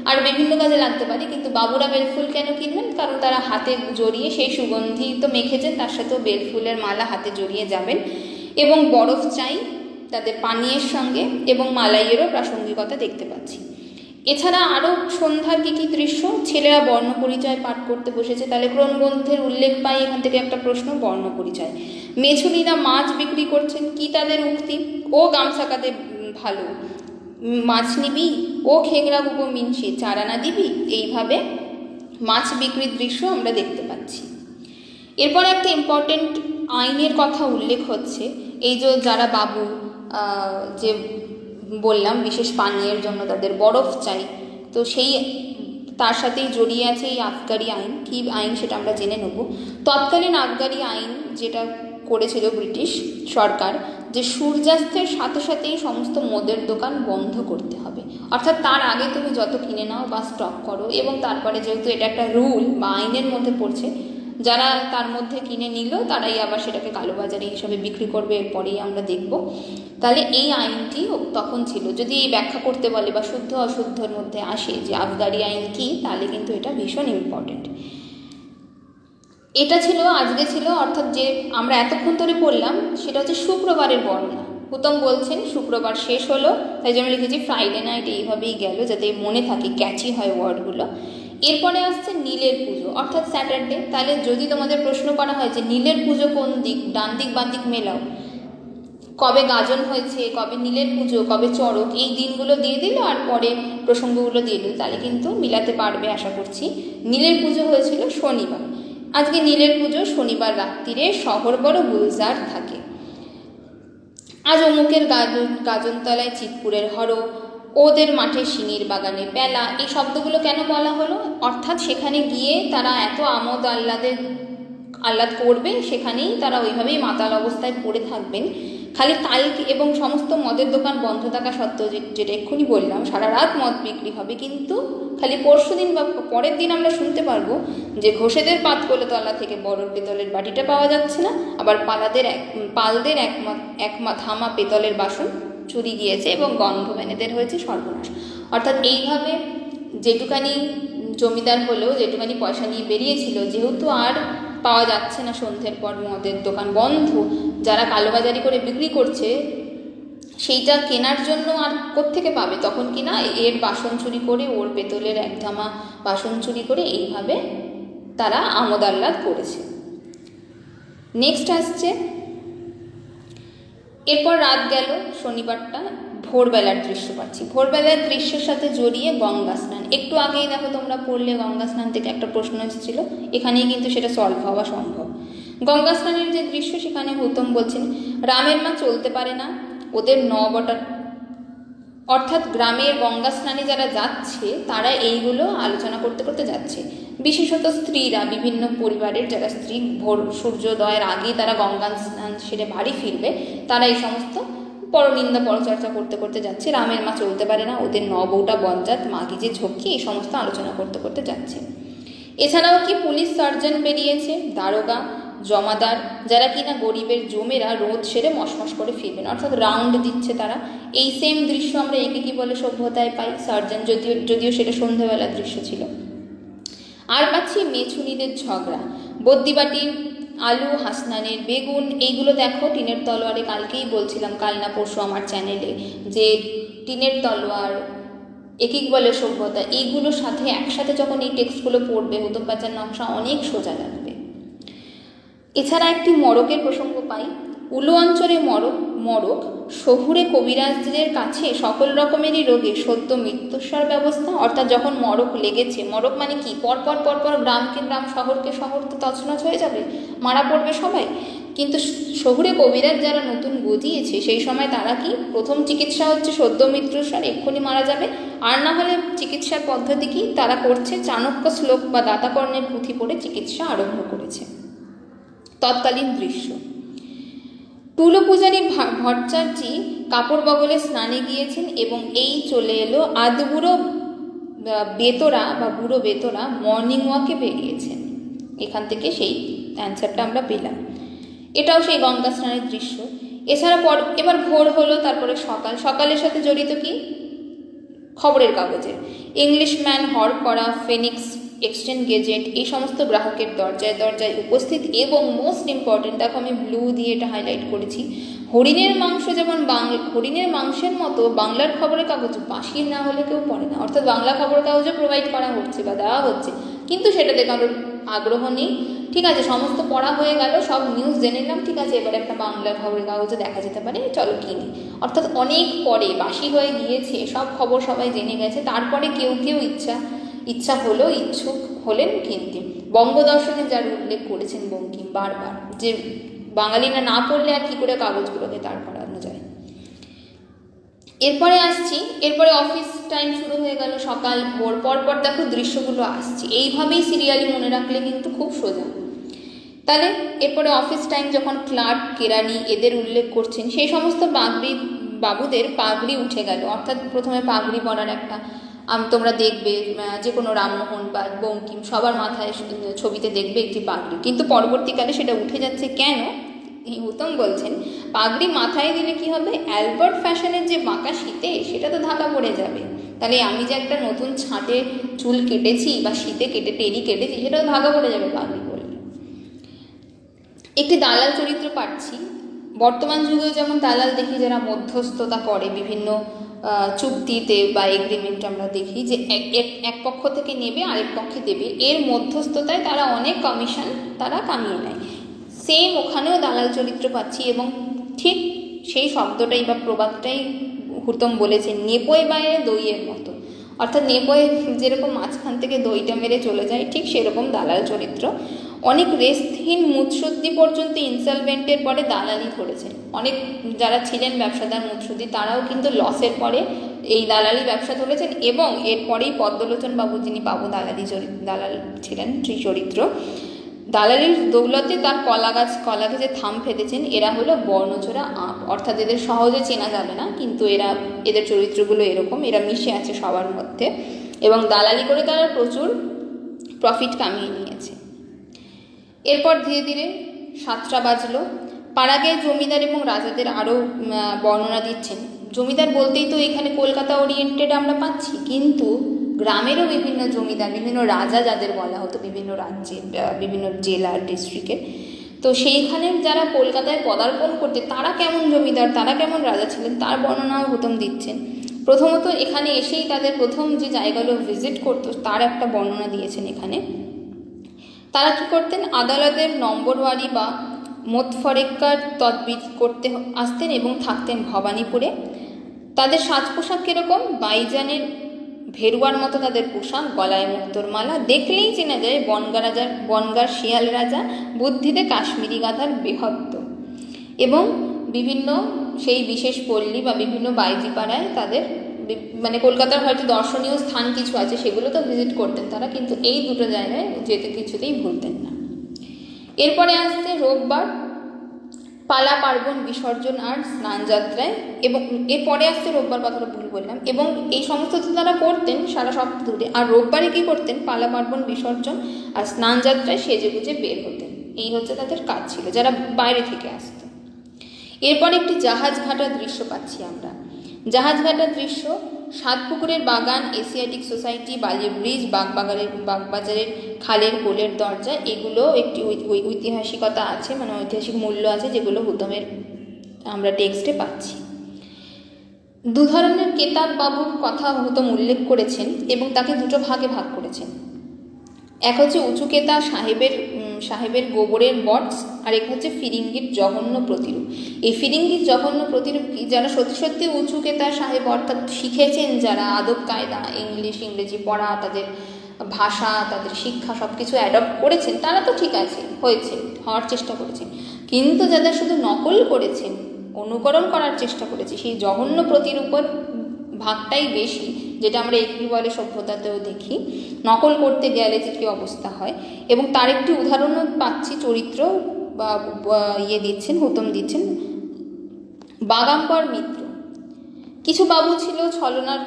আর বিভিন্ন কাজে লাগতে পারে, কিন্তু বাবুরা বেলফুল কেন কিনবেন, কারণ তারা হাতে জড়িয়ে সেই সুগন্ধি তো মেখেছেন, তার সাথেও বেলফুলের মালা হাতে জড়িয়ে যাবেন। এবং বরফ চাই তাদের পানীয়ের সঙ্গে, এবং মালাইয়েরও প্রাসঙ্গিকতা দেখতে পাচ্ছি। এছাড়া আরও সন্ধ্যার কী কী দৃশ্য, ছেলেরা বর্ণ পরিচয় পাঠ করতে বসেছে, তাহলে ক্রমগ্রন্থের উল্লেখ পাই এখান থেকে একটা প্রশ্ন, বর্ণ পরিচয়। মেছুনীরা মাছ বিক্রি করছেন, কি তাদের উক্তি, ও গামছা কাঁধে ভালো, মাছ নিবি, ও খেগড়া গুবো মিনসে চারানা দিবি, এইভাবে মাছ বিক্রির দৃশ্য আমরা দেখতে পাচ্ছি। এরপর একটা ইম্পর্টেন্ট আইনের কথা উল্লেখ হচ্ছে, এই যে যারা বাবু যে বললাম বিশেষ পানীয়ের জন্য তাদের বরফ চাই, তো সেই তার সাথেই জড়িয়ে আছে এই আবগারি আইন। কী আইন সেটা আমরা জেনে নেব। তৎকালীন আবগারি আইন যেটা করেছিল ব্রিটিশ সরকার, যে সূর্যাস্তের সাথে সাথেই সমস্ত মদের দোকান বন্ধ করতে হবে, অর্থাৎ তার আগে তুমি যত কিনে নাও বা স্টক করো, এবং তারপরে যেহেতু এটা একটা রুল বা আইনের মধ্যে পড়ছে, যারা তার মধ্যে কিনে নিল তারাই আবার সেটাকে কালোবাজারি হিসাবে বিক্রি করবে, এরপরেই আমরা দেখব। তাহলে এই আইনটি তখন ছিল, যদি এই ব্যাখ্যা করতে বলে বা শুদ্ধ অশুদ্ধর মধ্যে আসে যে আবগারি আইন কি, তাহলে কিন্তু এটা ভীষণ ইম্পর্টেন্ট। এটা ছিল আজকে ছিল, অর্থাৎ যে আমরা এতক্ষণ ধরে পড়লাম সেটা হচ্ছে শুক্রবারের বর্ণনা। হুতম বলছেন শুক্রবার শেষ হলো, তাই জন্য লিখেছি ফ্রাইডে নাইট, এইভাবেই গেল যাতে মনে থাকে, ক্যাচি হয় ওয়ার্ডগুলো। এরপরে আসছে নীলের পুজো, অর্থাৎ স্যাটারডে। তাহলে যদি তোমাদের প্রশ্ন করা হয় যে নীলের পুজো কোন দিক, ডান দিক বাঁ দিক মেলাও, কবে গাজন হয়েছে, কবে নীলের পুজো, কবে চড়ক, এই দিনগুলো দিয়ে দিল আর পরে প্রসঙ্গগুলো দিয়ে দিল, তাহলে কিন্তু মিলাতে পারবে আশা করছি। নীলের পুজো হয়েছিল শনিবার, আজকে নীলের পুজো শনিবার রাত্রিরে, শহর বড় গুলজার থাকে। আজ অমুকের গাজনতলায় চিতপুরের হরো, ওদের মাঠে সিনির বাগানে পেলা, এই শব্দগুলো কেন বলা হলো, অর্থাৎ সেখানে গিয়ে তারা এত আমোদ আহ্লাদ করবে, সেখানেই তারা ওইভাবেই মাতাল অবস্থায় পড়ে থাকবেন। খালি কালকে এবং সমস্ত মদের দোকান বন্ধ থাকা সত্ত্বেও, যেটা এক্ষুনি বললাম, সারা রাত মদ বিক্রি হবে, কিন্তু খালি পরশু দিন বা পরের দিন আমরা শুনতে পারবো যে ঘোষেদের পাতকোলেতলা থেকে বড় পেতলের বাটিটা পাওয়া যাচ্ছে না, আবার পালদের এক ধামা পেতলের বাসন চুরি গিয়েছে এবং গন্ধবেনেদের হয়েছে সর্বনাশ। অর্থাৎ এইভাবে যেটুকানি জমিদার হলেও যেটুকানি পয়সা নিয়ে বেরিয়েছিল, যেহেতু আর পাওয়া যাচ্ছে না, সন্ধ্যের পর মদের দোকান বন্ধ, যারা কালোবাজারি করে বিক্রি করছে সেইটা কেনার জন্য আর কোত্থেকে পাবে, তখন কিনা এর বাসন চুরি করে, ওর পেতলের একধামা বাসন চুরি করে, এইভাবে তারা আমোদ আহ্লাদ করেছে। নেক্সট আসছে, এরপর রাত গেল, শনিবারটা ভোরবেলার দৃশ্য পাচ্ছি। ভোরবেলার দৃশ্যের সাথে জড়িয়ে গঙ্গা স্নান, একটু আগেই দেখো তোমরা পড়লে গঙ্গা স্নান থেকে একটা প্রশ্ন এসেছিল, এখানেই কিন্তু সেটা সলভ হওয়া সম্ভব। গঙ্গা স্নানের যে দৃশ্য, সেখানে হুতম বলছেন রামের মা চলতে পারে না, ওদের বটা, অর্থাৎ গ্রামের গঙ্গা স্নানে যারা যাচ্ছে তারা এইগুলো আলোচনা করতে করতে যাচ্ছে। বিশেষত স্ত্রীরা, বিভিন্ন পরিবারের যারা স্ত্রী ভোর সূর্যোদয়ের আগেই তারা গঙ্গা স্নান সেরে বাড়ি ফিরবে, তারা এই সমস্ত পরনিন্দা পরচর্চা করতে করতে যাচ্ছে। রামের মা চলতে পারে না, ওদের বউটা বজ্জাত, মাগি যে ঝক্কি, এই সমস্ত আলোচনা করতে করতে যাচ্ছে। এছাড়াও কি পুলিশ সার্জন বেরিয়েছে, দারোগা, জমাদার, যারা কিনা গরিবের জমেরা রোদ সেরে মশমশ করে ফিরবেন, অর্থাৎ রাউন্ড দিচ্ছে তারা। এই সেম দৃশ্য আমরা একে কি বলে সভ্যতায় পাই, সার্জন, যদিও সেটা সন্ধ্যেবেলার দৃশ্য ছিল। আর পাচ্ছি মেছুনিদের ঝগড়া, বদ্যিবাটির আলু, হাসনানের বেগুন, এইগুলো দেখো টিনের তলোয়ারে, কালকেই বলছিলাম, কাল না পরশু আমার চ্যানেলে, যে টিনের তলোয়ার, একে কি বলে সভ্যতা, এইগুলোর সাথে একসাথে যখন এই টেক্সটগুলো পড়বে, হুতম প্যাঁচার নকশা অনেক সোজা লাগবে। এছাড়া একটি মরকের প্রসঙ্গ পাই, উলো অঞ্চলে মরক, শহুরে কবিরাজদের কাছে সকল রকমেরই রোগে সদ্য মৃত্যুস্বর ব্যবস্থা, অর্থাৎ যখন মরক লেগেছে, মরক মানে কি, পরপর গ্রামকে গ্রাম, শহরকে শহর তো তছনছ হয়ে যাবে, মারা পড়বে সবাই, কিন্তু শহুরে কবিরাজ যারা নতুন গজিয়েছে সেই সময় তারা কি, প্রথম চিকিৎসা হচ্ছে সদ্য মৃত্যুস্বর, এক্ষুনি মারা যাবে, আর না হলে চিকিৎসার পদ্ধতি কি তারা করছে, চাণক্য শ্লোক বা দাতাকর্ণের পুঁথি পড়ে চিকিৎসা আরম্ভ করেছে। তৎকালীন দৃশ্য, তুলো পূজারী ভট্টাচার্যি কাপড় বগলে স্নানে গিয়েছেন এবং এই চলে এলো আধবুড়ো বেতরা বা বুড়ো বেতরা মর্নিং ওয়াকে বেরিয়েছেন। এখান থেকে সেই অ্যান্সারটা আমরা পেলাম। এটাও সেই গঙ্গা স্নানের দৃশ্য। এছাড়া এবার ভোর হলো, তারপরে সকালের সাথে জড়িত কি, খবরের কাগজের ইংলিশম্যান হড় করা, ফিনিক্স এক্সচেঞ্জ গেজেট, এই সমস্ত গ্রাহকের দরজায় দরজায় উপস্থিত, এবং মোস্ট ইম্পর্টেন্ট, দেখো আমি ব্লু দিয়ে এটা হাইলাইট করেছি, হরিণের মাংস যেমন হরিণের মাংসের মতো বাংলার খবরের কাগজ বাসি না হলে কেউ পড়ে না, অর্থাৎ বাংলা খবরের কাগজে প্রোভাইড করা হচ্ছে বা দেওয়া হচ্ছে, কিন্তু সেটাতে কারোর আগ্রহ নেই। ঠিক আছে, সমস্ত পড়া হয়ে গেল, সব নিউজ জেনে নিলাম, ঠিক আছে এবার একটা বাংলা খবরের কাগজে দেখা যেতে পারে, চলো কিনি। অর্থাৎ অনেক পরে বাসি হয়ে গিয়েছে, সব খবর সবাই জেনে গেছে, তারপরে কেউ কেউ ইচ্ছা হলো, ইচ্ছুক হলেন কিনতে। বঙ্গদর্শনে যার উল্লেখ করেছেন বঙ্কিম বারবার, যে বাঙালিরা না পড়লে আর কি করে কাগজগুলোকে দাঁড় করানো যায়। এরপরে আসছি, এরপরে অফিস টাইম শুরু হয়ে গেল, সকাল ভোর, পরপর দেখো দৃশ্যগুলো আসছে, এইভাবেই সিরিয়ালি মনে রাখলে কিন্তু খুব সোজা। তাহলে এরপরে অফিস টাইম যখন ক্লার্ক, কেরানি এদের উল্লেখ করছেন, সেই সমস্ত বাবুদের পাগড়ি উঠে গেল, অর্থাৎ প্রথমে পাগড়ি পরার একটা, তোমরা দেখবে যে কোনো রামমোহন বা বঙ্কিম সবার মাথায় ছবিতে দেখবে একটি পাগড়ি, কিন্তু পরবর্তীকালে সেটা উঠে যাচ্ছে কেন? উত্তম বলছেন পাগড়ি মাথায় দিলে কি হবে, অ্যালবার্ট ফ্যাশনের যে বাঁকা শীতে সেটা তো ঢাকা পড়ে যাবে, তাহলে আমি যে একটা নতুন ছাঁটে চুল কেটেছি বা শীতে টেরি কেটেছি সেটাও ঢাকা পড়ে যাবে পাগড়ি পরলে। একটি দালাল চরিত্র পাচ্ছি, বর্তমান যুগেও যেমন দালাল দেখি যারা মধ্যস্থতা করে বিভিন্ন চুক্তিতে বা এগ্রিমেন্টে, আমরা দেখি যে এক পক্ষ থেকে নেবে আরেক পক্ষে দেবে, এর মধ্যস্থতায় তারা অনেক কমিশন তারা কামিয়ে নেয়। সেম ওখানেও দালাল চরিত্র পাচ্ছি, এবং ঠিক সেই শব্দটাই বা প্রবাদটাই হুতম বলেছেন, নেপোয় বাইরে দইয়ের মতো, অর্থাৎ নেপোয় যেরকম মাঝখান থেকে দইটা মেরে চলে যায়, ঠিক সেরকম দালাল চরিত্র। অনেক রেস্টহীন মুৎসুদ্দি পর্যন্ত ইনসলভেন্টের পরে দালালি ধরেছেন, অনেক যারা ছিলেন ব্যবসাদার মুৎসুদ্দি তারাও কিন্তু লসের পরে এই দালালি ব্যবসা ধরেছেন, এবং এরপরেই পদ্মলোচন বাবু, যিনি বাবু দালাল ছিলেন চরিত্র, দালালির দৌলতে তার কলাকে যে থাম ফেলেছেন, এরা হলো বর্ণচোরা আপ, অর্থাৎ এদের সহজে চেনা যাবে না, কিন্তু এদের চরিত্রগুলো এরকম, এরা মিশে আছে সবার মধ্যে, এবং দালালি করে তারা প্রচুর প্রফিট কামিয়ে নিয়েছে। এরপর ধীরে ধীরে 7টা বাজলো, পাড়াগে জমিদার এবং রাজাদের আরও বর্ণনা দিচ্ছেন। জমিদার বলতেই তো এখানে কলকাতা ওরিয়েন্টেড আমরা পাচ্ছি, কিন্তু গ্রামেরও বিভিন্ন জমিদার, বিভিন্ন রাজা যাদের বলা হতো বিভিন্ন রাজ্যে, বিভিন্ন জেলার ডিস্ট্রিক্টের, তো সেইখানে যারা কলকাতায় পদার্পণ করতে তারা কেমন জমিদার, তারা কেমন রাজা ছিলেন, তার বর্ণনাও হুতম দিচ্ছেন। প্রথমত এখানে এসেই তাদের প্রথম যে জায়গাগুলো ভিজিট করতো তার একটা বর্ণনা দিয়েছেন এখানে। তারা কী করতেন, আদালতের নম্বরওয়ারি বা মোতফরেক্কার তদবির করতে আসতেন এবং থাকতেন ভবানীপুরে। তাদের সাজ পোশাক কীরকম, বাইজানের ভেরুয়ার মতো তাদের পোশাক, গলায় মুক্তোর মালা, দেখলেই চেনা যায় বনগার শিয়াল রাজা, বুদ্ধিতে কাশ্মীরি গাধার বেহত্ত, এবং বিভিন্ন সেই বিশেষ পল্লী বা বিভিন্ন বাইজিপাড়ায় তাদের মানে কলকাতার হয়তো দর্শনীয় স্থান কিছু আছে সেগুলো তো ভিজিট করতেন তারা, কিন্তু এই দুটো জায়গায় যেতে কিছুতেই ভুলতেন না। এরপরে আসছে রোববার, পালা পার্বণ বিসর্জন আর স্নানযাত্রায়, এবং এরপরে আসছে রোববার, কথাটা ভুল বললাম, এবং এই সমস্ত তো তারা করতেন সারা সপ্তাহ ধরে। আর রোববারে কী করতেন, পালা পার্বণ বিসর্জন আর স্নানযাত্রায় সেজে গুজে বের হতেন, এই হচ্ছে তাদের কাজ ছিল যারা বাইরে থেকে আসত। এরপরে একটি জাহাজ ঘাটার দৃশ্য পাচ্ছি আমরা। জাহাজ ঘাটার দৃশ্য, সাতপুকুরের বাগান, এশিয়াটিক সোসাইটি, বালি ব্রিজ, বাগবাজারের খালের কোলের দরজা, এগুলো একটি ঐতিহাসিকতা আছে, মানে ঐতিহাসিক মূল্য আছে, যেগুলো হুতমের আমরা টেক্সটে পাচ্ছি। দু ধরনের কেতাব বাবুর কথা হুতম উল্লেখ করেছেন এবং তাকে দুটো ভাগে ভাগ করেছেন। এক হচ্ছে উঁচু কেতা সাহেবের গোবরের বটস, আর এক হচ্ছে ফিরিঙ্গির জঘন্য প্রতিরূপ। এই ফিরিঙ্গির জঘন্য প্রতিরূপ যারা সত্যি সত্যি উঁচু কেতা সাহেব অর্থাৎ শিখেছেন, যারা আদব কায়দা ইংরেজি পড়া, তাদের ভাষা, তাদের শিক্ষা সব কিছু অ্যাডপ্ট করেছেন, তারা তো ঠিক আছে, হওয়ার চেষ্টা করেছেন, কিন্তু যারা শুধু নকল করেছেন, অনুকরণ করার চেষ্টা করেছে, সেই জঘন্য প্রতিরূপের ভাগটাই বেশি, যেটা আমরা একই বলে সভ্যতাতেও দেখি, নকল করতে গেলে যে কী অবস্থা হয়। এবং তার একটি উদাহরণও পাচ্ছি, চরিত্র বা হুতম দিচ্ছেন বাগাম্বর মিত্র। কিছু বাবু ছিল ছলনার,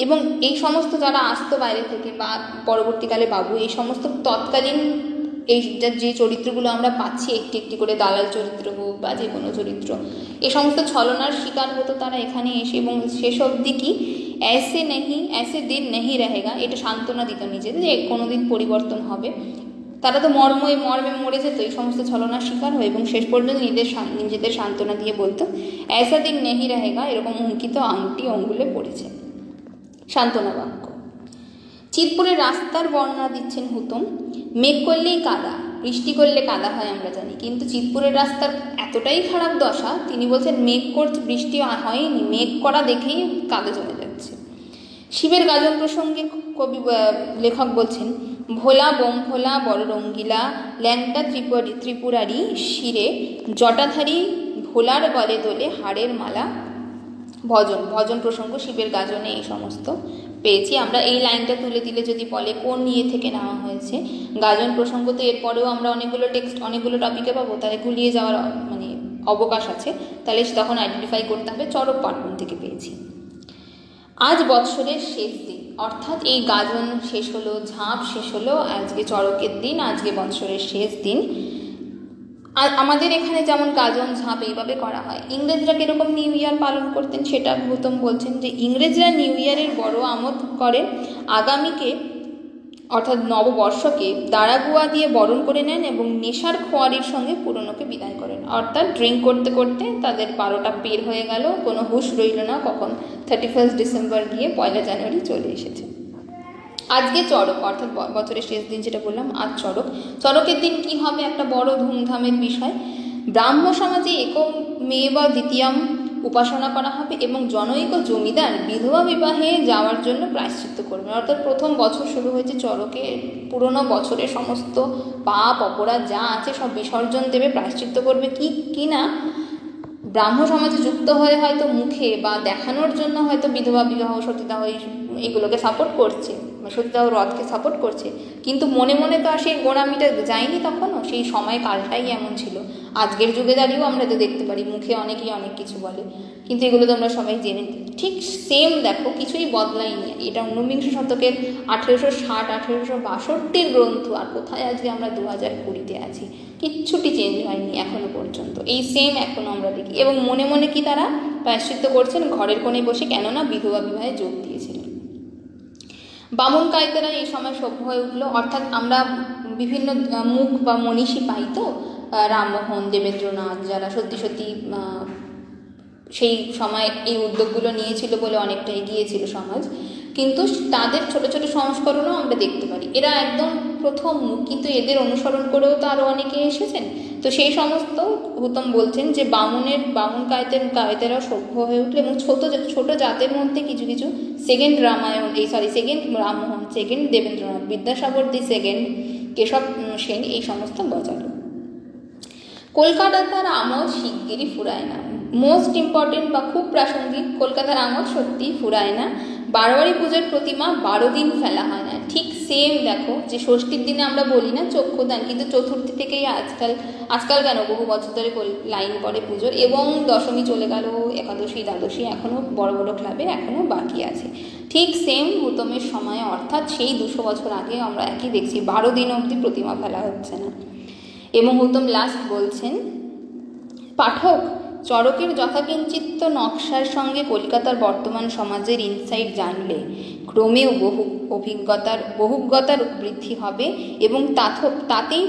এবং এই সমস্ত যারা আসতো বাইরে থেকে বা পরবর্তীকালে বাবু, এই সমস্ত তৎকালীন এই যে চরিত্রগুলো আমরা পাচ্ছি একটি একটি করে, দালাল চরিত্র হোক বা যে কোনো চরিত্র, এই সমস্ত ছলনার শিকার হতো তারা এখানে এসে, এবং শেষ অবধি কি ऐसे দিন নেই रहेगा, এটা সান্ত্বনা দিত নিজেদের যে কোনোদিন পরিবর্তন হবে, তারা তো মর্মে মর্মে মরে যেত এই সমস্ত ছলনার শিকার হয়ে, এবং শেষ পর্যন্ত নিজেদের সান্ত্বনা দিয়ে বলতো ऐसा दिन नहीं रहेगा, এরকম হুমকি তো আংটি অঙ্গুলে পড়েছে। সান্ত্বনা বাক্য। চিতপুরের রাস্তার বর্ণনা দিচ্ছেন হুতম। মেঘ করলেই কাদা, বৃষ্টি করলে কাদা হয় আমরা জানি, কিন্তু চিতপুরের রাস্তার এতটাই খারাপ দশা, তিনি বলছেন মেঘ করছে বৃষ্টি হয়নি, মেঘ করা দেখেই কাদা জমে যাচ্ছে। শিবের গাজন প্রসঙ্গে লেখক বলছেন ভোলা বোম ভোলা বড় রঙ্গিলা ল্যাংটা ত্রিপুরারি শিরে জটাধারী ভোলার গলে দোলে হাড়ের মালা। ভজন প্রসঙ্গ শিবের গাজনে এই সমস্ত পেয়েছি আমরা। এই লাইনটা তুলে দিলে যদি বলে কোন ইয়ে থেকে নেওয়া হয়েছে গাজন প্রসঙ্গ, তো এরপরেও আমরা অনেকগুলো টপিকে পাবো, তাহলে গুলিয়ে যাওয়ার মানে অবকাশ আছে, তাহলে তখন আইডেন্টিফাই করতে হবে চরক পার্বণ থেকে পেয়েছি। আজ বৎসরের শেষ দিন, অর্থাৎ এই গাজন শেষ হলো, ঝাঁপ শেষ হলো, আজকে চড়কের দিন, আজকে বৎসরের শেষ দিন। আর আমাদের এখানে যেমন গাজন ঝাঁপ এইভাবে করা হয়, ইংরেজরা কীরকম নিউ ইয়ার পালন করতেন সেটা গৌতম বলছেন যে ইংরেজরা নিউ ইয়ারের বড় আমোদ করেন, আগামীকে অর্থাৎ নববর্ষকে দাঁড়াগুয়া দিয়ে বরণ করে নেন এবং নেশার খোয়ারির সঙ্গে পুরনোকে বিদায় করেন। অর্থাৎ ড্রিঙ্ক করতে করতে তাদের 12টা পের হয়ে গেল, কোনো হুঁশ রইল না কখন 31 ডিসেম্বর গিয়ে 1 জানুয়ারি চলে এসেছে। আজকে চড়ক, অর্থাৎ বছরের শেষ দিন যেটা বললাম, আজ চড়ক। চড়কের দিন কি হবে, একটা বড় ধুমধামের বিষয়। ব্রাহ্ম সমাজে একক মেয়ে বা দ্বিতীয়াম উপাসনা করা হবে এবং জনৈক জমিদার বিধবা বিবাহে যাওয়ার জন্য প্রায়শ্চিত্ত করবেন। অর্থাৎ প্রথম বছর শুরু হয়েছে চড়কে, পুরনো বছরের সমস্ত পাপ অপরাধ যা আছে সব বিসর্জন দেবে, প্রায়শ্চিত্ত করবে। কি না ব্রাহ্ম সমাজে যুক্ত হয়ে হয়তো মুখে বা দেখানোর জন্য হয়তো বিধবা বিবাহ সতীদাহ এইগুলোকে সাপোর্ট করছে, সতীদাহ রথকে সাপোর্ট করছে, কিন্তু মনে মনে তো আর সেই গোড়ামিটা যায়নি তখনও, সেই সময় কালটাই এমন ছিল। আজকের যুগে দাঁড়িয়েও আমরা তো দেখতে পারি মুখে অনেকেই অনেক কিছু বলে, কিন্তু এগুলো তো আমরা সবাই জেনে নিই। ঠিক সেম দেখো, কিছুই বদলায়নি। এটা 19বিংশ শতকের 1860-1862 গ্রন্থ, আর কোথায় আজকে আমরা 2020-তে আছি, কিচ্ছুটি চেঞ্জ হয়নি এখনো পর্যন্ত, এই সেম এখনো আমরা দেখি। এবং মনে মনে কি তারা প্রায়শ্চিত্ত করছেন ঘরের কোণে বসে, কেননা বিধবা বিবাহে যোগ দিয়েছিলেন। বামুন কায়িকেরা এই সময় সভ্য হয়ে উঠলো, অর্থাৎ আমরা বিভিন্ন মুখ বা মনীষী পাই তো, রামমোহন, দেবেন্দ্রনাথ, যারা সত্যি সত্যি সেই সময় এই উদ্যোগগুলো নিয়েছিল বলে অনেকটা এগিয়েছিল সমাজ, কিন্তু তাদের ছোট ছোট সংস্করণও আমরা দেখতে পারি। এরা একদম প্রথম মুখ, কিন্তু এদের অনুসরণ করেও তো আরও অনেকে এসেছেন। তো সেই সমস্ত হুতম বলছেন যে বামুন কায়েতেরাও সভ্য হয়ে উঠলে, এবং ছোট জাতের মধ্যে কিছু কিছু second Rammohan, second Debendranath, Vidyasagar the second, Keshab Sen, এই সমস্ত গজালো। কলকাতার আমোদ শিগগিরই ফুরায় না। মোস্ট ইম্পর্টেন্ট বা খুব প্রাসঙ্গিক, কলকাতার আমোদ সত্যিই ফুরায় না। বারোয়ারি পুজোর প্রতিমা 12 দিন ফেলা হয় না। ঠিক সেম দেখো, যে ষষ্ঠীর দিনে আমরা বলি না চক্ষুদান, কিন্তু চতুর্থী থেকেই আজকাল কেন বহু বছর ধরে লাইন পড়ে পুজোর, এবং দশমী চলে গেল, একাদশী দ্বাদশী এখনও বড় বড় ক্লাবে এখনও বাকি আছে। ঠিক সেম হুতমের সময়ে, অর্থাৎ সেই 200 বছর আগে আমরা একই দেখছি, 12 দিন অবধি প্রতিমা ফেলা হচ্ছে না। এবং হুতম লাস্ট বলছেন, পাঠক, চড়কের যথাকিঞ্চিত নকশার সঙ্গে কলকাতার বর্তমান সমাজের ইনসাইট জানলে ক্রমেও বহুজ্ঞতার বৃদ্ধি হবে, এবং তাতেই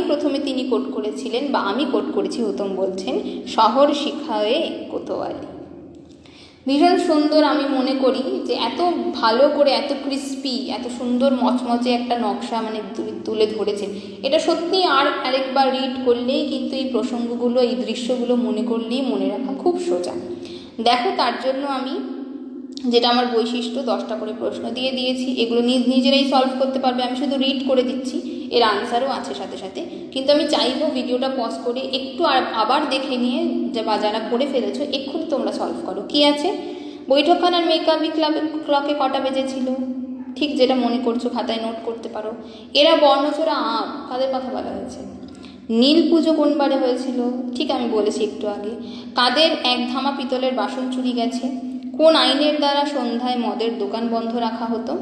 প্রথমে তিনি কোট করেছিলেন, বা আমি কোট করেছি, হুতম বলছেন, শহর শিখায়ে কোতোয়ালি। ভীষণ সুন্দর, আমি মনে করি যে এত ভালো করে, এত ক্রিস্পি, এত সুন্দর মচমচে একটা নকশা মানে তুলে ধরেছেন। এটা সত্যি আরেকবার রিড করলেই কিন্তু এই প্রসঙ্গগুলো, এই দৃশ্যগুলো মনে করলেই মনে রাখা খুব সোজা। দেখো, তার জন্য আমি যেটা আমার বৈশিষ্ট্য, 10টা করে প্রশ্ন দিয়ে দিয়েছি, এগুলো নিজেরাই সলভ করতে পারবে, আমি শুধু রিড করে দিচ্ছি, এর আনসারও আছে সাথে সাথে। কিন্তু আমি চাইবো ভিডিওটা পজ করে একটু আবার দেখে নিয়ে, বা যারা করে ফেলেছো এক্ষুনি তোমরা সলভ করো। কি আছে, বৈঠকখানার মেকআপি ক্লকে কটা বেজেছিল, ঠিক যেটা মনে করছো খাতায় নোট করতে পারো। এরা বর্ণচোরা আম, কাদের কথা বলা হয়েছে। নীল পুজো কোন বারে হয়েছিল, ঠিক আমি বলেছি একটু আগে। কাদের এক ধামা পিতলের বাসন চুরি গেছে। কোন আইনের দ্বারা সন্ধ্যায় মদের দোকান বন্ধ রাখা হতো।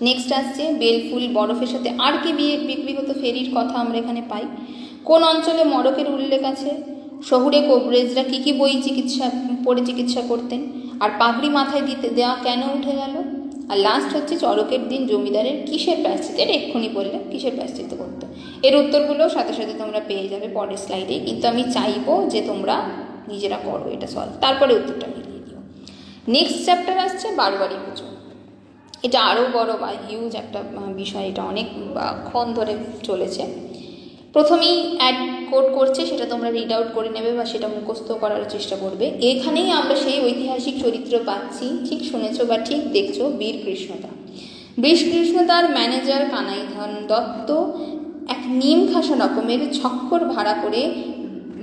নেক্সট আসছে, বেলফুল বরফের সাথে আর কি বিক্রি হতো, ফেরির কথা আমরা এখানে পাই। কোন অঞ্চলে মড়কের উল্লেখ আছে। শহুরে কবরেজরা কী কী বই পড়ে চিকিৎসা করতেন, আর পাগড়ি মাথায় দেওয়া কেন উঠে গেল। আর লাস্ট হচ্ছে চড়কের দিন জমিদারের কিসের প্রায়শ্চিত্ত, এটা এক্ষুনি বললে কিসের প্রায়শ্চিত্ত করতে। এর উত্তরগুলো সাথে সাথে তোমরা পেয়ে যাবে পরের স্লাইডে, কিন্তু আমি চাইবো যে তোমরা নিজেরা করো এটা সলভ, তারপরে উত্তরটা মিলিয়ে দিও। নেক্সট চ্যাপ্টার আসছে বারোয়ারি পুজো। এটা আরও বড় বা হিউজ একটা বিষয়, এটা অনেকক্ষণ ধরে চলেছে। প্রথমেই অ্যাড কোড করছে, সেটা তোমরা রিড আউট করে নেবে বা সেটা মুখস্থ করার চেষ্টা করবে। এখানেই আমরা সেই ঐতিহাসিক চরিত্র পাচ্ছি, ঠিক শুনেছো বা ঠিক দেখছো, বীর কৃষ্ণদা। বীর কৃষ্ণদার ম্যানেজার কানাইধন দত্ত এক নিম খাসা রকমের ছক্কর ভাড়া করে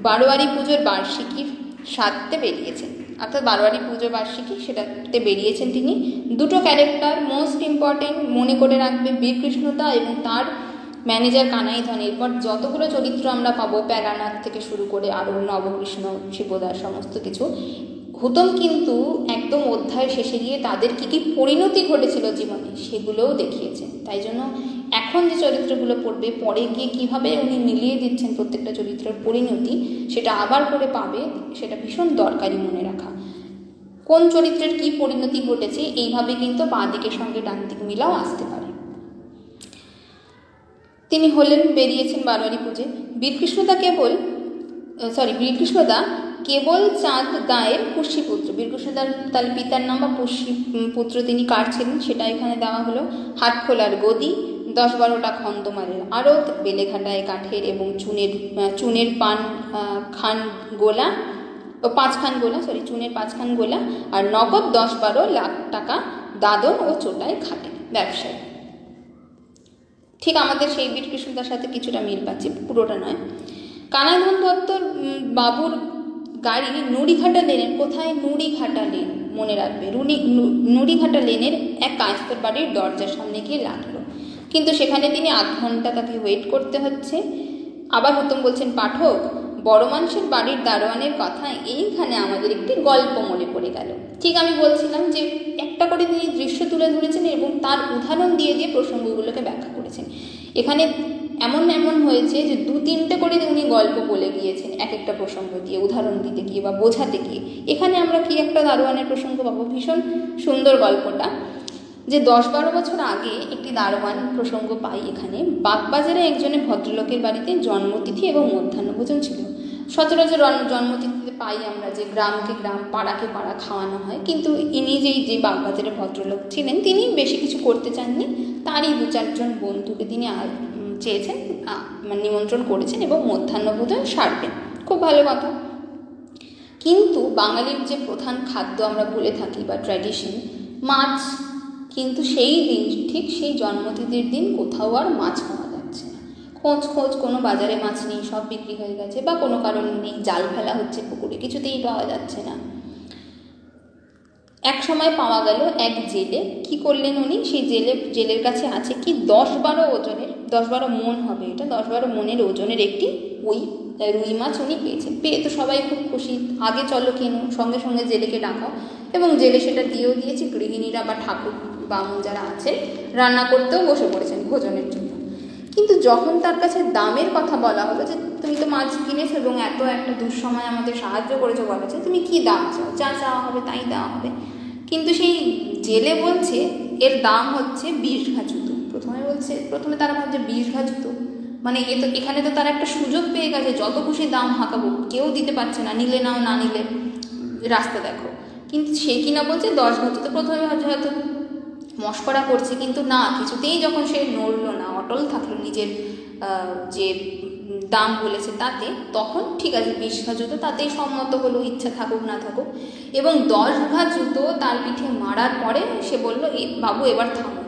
বারোয়ারি পুজোর বার্ষিকীর সাধতে বেরিয়েছেন, অর্থাৎ বারোয়ারি পুজো বার্ষিকী সেটাতে বেরিয়েছেন তিনি। দুটো ক্যারেক্টার মোস্ট ইম্পর্টেন্ট মনে করে রাখবে, বীর কৃষ্ণদা এবং তার ম্যানেজার কানাইধন। এরপর যতগুলো চরিত্র আমরা পাবো, প্যারানাথ থেকে শুরু করে আরও নবকৃষ্ণ, শিবদাস, সমস্ত কিছু। হুতম কিন্তু একদম অধ্যায়ের শেষে গিয়ে তাদের কী কী পরিণতি ঘটেছিল জীবনে সেগুলোও দেখিয়েছেন। তাই জন্য এখন যে চরিত্রগুলো পড়বে, পরে গিয়ে কীভাবে উনি মিলিয়ে দিচ্ছেন প্রত্যেকটা চরিত্রের পরিণতি, সেটা আবার করে পাবে, সেটা ভীষণ দরকারি মনে রাখা। কোন চরিত্রের কী পরিণতি ঘটেছে, এইভাবে কিন্তু বাঁ দিকের সঙ্গে ডান দিক মিলাও আসতে পারে। তিনি বেরিয়েছেন বারোয়ারি পুজো। বীরকৃষ্ণদা কেবল চাঁদ দায়ের পুষ্যপুত্র। বীরকৃষ্ণদার তার পিতার নাম বা পুষ্যপুত্র তিনি কার ছিলেন সেটা এখানে দেওয়া হলো। হাটখোলার গদি, 10-12টা খন্দমারের আড়ত, বেলেঘাটায় কাঠের এবং চুনের চুনের 5খান গোলা, আর নগদ 10-12 লাখ টাকা দাদন ও চোটায় খাটে ব্যবসায়ী। ঠিক আমাদের সেই বীর কৃষ্ণদার সাথে কিছুটা মিল পাচ্ছি, পুরোটা নয়। কানাইধন দত্তর বাবুর গাড়ি নুড়িঘাটা লেনের, কোথায় নুড়িঘাটা লেন মনে রাখবে, নুড়িঘাটা লেনের এক কায়স্তর বাড়ির দরজার সামনে গিয়ে লাগলো, কিন্তু সেখানে তিনি 8 ঘন্টা তাকে ওয়েট করতে হচ্ছে। আবার হুতম বলছেন, পাঠক, বড় মানুষের বাড়ির দারোয়ানের কথা এইখানে আমাদের একটি গল্প মনে পড়ে গেল। ঠিক আমি বলছিলাম যে একটা করে তিনি দৃশ্য তুলে ধরেছেন এবং তার উদাহরণ দিয়ে দিয়ে প্রসঙ্গগুলোকে ব্যাখ্যা করেছেন। এখানে এমন হয়েছে যে 2-3টে করে উনি গল্প বলে গিয়েছেন, এক একটা প্রসঙ্গ দিয়ে উদাহরণ দিতে গিয়ে বা বোঝাতে গিয়ে। এখানে আমরা কি একটা দারোয়ানের প্রসঙ্গ পাবো, ভীষণ সুন্দর গল্পটা, যে 10-12 বছর আগে একটি দারোয়ান প্রসঙ্গ পাই এখানে। বাগবাজারে একজনের ভদ্রলোকের বাড়িতে জন্মতিথি এবং মধ্যাহ্নভোজন ছিল। সচরাচর জন্মতিথিতে পাই আমরা যে গ্রামকে গ্রাম, পাড়াকে পাড়া খাওয়ানো হয়, কিন্তু ইনি যে বাগবাজারের ভদ্রলোক ছিলেন তিনি বেশি কিছু করতে চাননি, তারই 2-4 জন বন্ধুকে তিনি চেয়েছেন, নিমন্ত্রণ করেছেন এবং মধ্যাহ্নভোজন সারবেন। খুব ভালো কথা। কিন্তু বাঙালির যে প্রধান খাদ্য আমরা বলে থাকি বা ট্র্যাডিশন, মাছ, কিন্তু সেই দিন, ঠিক সেই জন্মতিথির দিন কোথাও আর মাছ পাওয়া যাচ্ছে না। খোঁজ কোনো বাজারে মাছ নেই, সব বিক্রি হয়ে গেছে বা কোনো কারণ নেই, জাল ফেলা হচ্ছে পুকুরে, কিছুতেই পাওয়া যাচ্ছে না। এক সময় পাওয়া গেল এক জেলে। কি করলেন উনি, সেই জেলের কাছে আছে কি 10-12 ওজনের, 10-12 মণ হবে এটা, 10-12 মণের ওজনের একটি রুই মাছ উনি পেয়েছেন। পেয়ে তো সবাই খুব খুশি, আগে চলো কেন, সঙ্গে সঙ্গে জেলেকে ডাকাও, এবং জেলে সেটা দিয়েও দিয়েছে। গৃহিণীরা বা ঠাকুর বামুন যারা আছেন রান্না করতেও বসে পড়েছেন ভোজনের জন্য। কিন্তু যখন তার কাছে দামের কথা বলা হলো, যে তুমি তো মাছ কিনেছো এবং এত একটা দুঃসময় আমাদের সাহায্য করেছো, বলা হচ্ছে তুমি কি দাম চাও, যা চাওয়া হবে তাই দেওয়া হবে। কিন্তু সেই জেলে বলছে এর দাম হচ্ছে 20 ঘা জুতো। প্রথমে তারা ভাবছে 20 ঘা জুতো, মানে এখানে তো তারা একটা সুযোগ পেয়ে গেছে, যত খুশি দাম হাঁকাবো, কেউ দিতে পারছে না, নিলে নাও, না নিলে রাস্তা দেখো। কিন্তু সে কিনা বলছে 10 ঘা জুতো। প্রথমে ভাবছে হয়তো মস্করা করছে, কিন্তু না, কিছুতেই যখন সে নড়লো না, অটল থাকলো নিজের যে দাম বলেছে তাতে, তখন ঠিক আছে 20 ঘা জুতো, তাতেই সম্মত হলো, ইচ্ছা থাকুক না থাকুক। এবং 10 ঘা জুতো তার পিঠে মারার পরে সে বলল, বাবু এবার থামুন,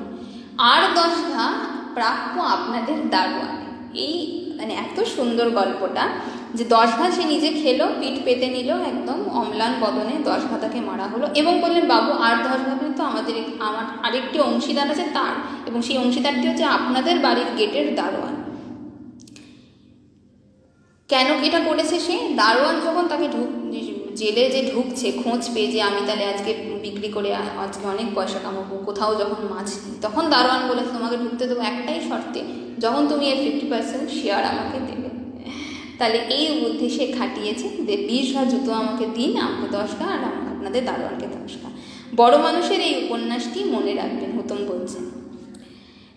আর 10 ঘা প্রাপ্য আপনাদের দারোয়ান। এই মানে এত সুন্দর গল্পটা, যে 10 ঘা সে নিজে খেলো, পিঠ পেতে নিল, একদম অম্লান বদনে 10 ঘা তাকে মারা হলো, এবং বললেন, বাবু আর 10 ঘা কিন্তু আমার আরেকটি অংশীদার আছে তার, এবং সেই অংশীদারটি হচ্ছে আপনাদের বাড়ির গেটের দারোয়ান। কেন এটা করেছে সে? দারোয়ান যখন তাকে জেলে যে ঢুকছে, খোঁজ পেয়ে যে আমি তাহলে আজকে বিক্রি করে আজকে অনেক পয়সা কামাবো, কোথাও যখন মাছ নেই, তখন দারোয়ান বলেছে তোমাকে ঢুকতে দেবো একটাই শর্তে, যখন তুমি এর 50% শেয়ার আমাকে দেবে। তাহলে এই বুদ্ধি সে খাটিয়েছে যে 20 ঘা জুতো আমাকে দিন, আমাকে 10 ঘা, আর আপনাদের দারোয়ানকে 10 ঘা। বড় মানুষের এই উপন্যাসটি মনে রাখবেন, হুতম বলছেন।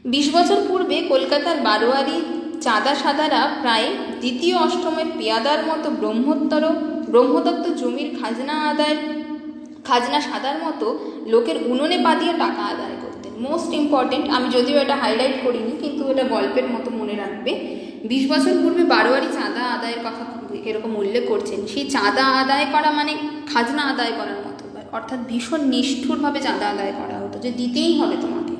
20 বছর পূর্বে কলকাতার বারোয়ারি চাঁদা সাদারা প্রায় দ্বিতীয় অষ্টমের পেয়াদার মতো ব্রহ্মদত্ত জমির খাজনা সাদার মতো লোকের উনুনে পা দিয়ে টাকা আদায় করতেন। মোস্ট ইম্পর্টেন্ট, আমি যদিও এটা হাইলাইট করিনি, কিন্তু এটা গল্পের মতো মনে রাখবে। 20 বছর পূর্বে বারোয়ারি চাঁদা আদায়ের কথা এরকম উল্লেখ করছেন। সেই চাঁদা আদায় করা মানে খাজনা আদায় করার মতো, অর্থাৎ ভীষণ নিষ্ঠুরভাবে চাঁদা আদায় করা হতো, যে দিতেই হবে তোমাকে।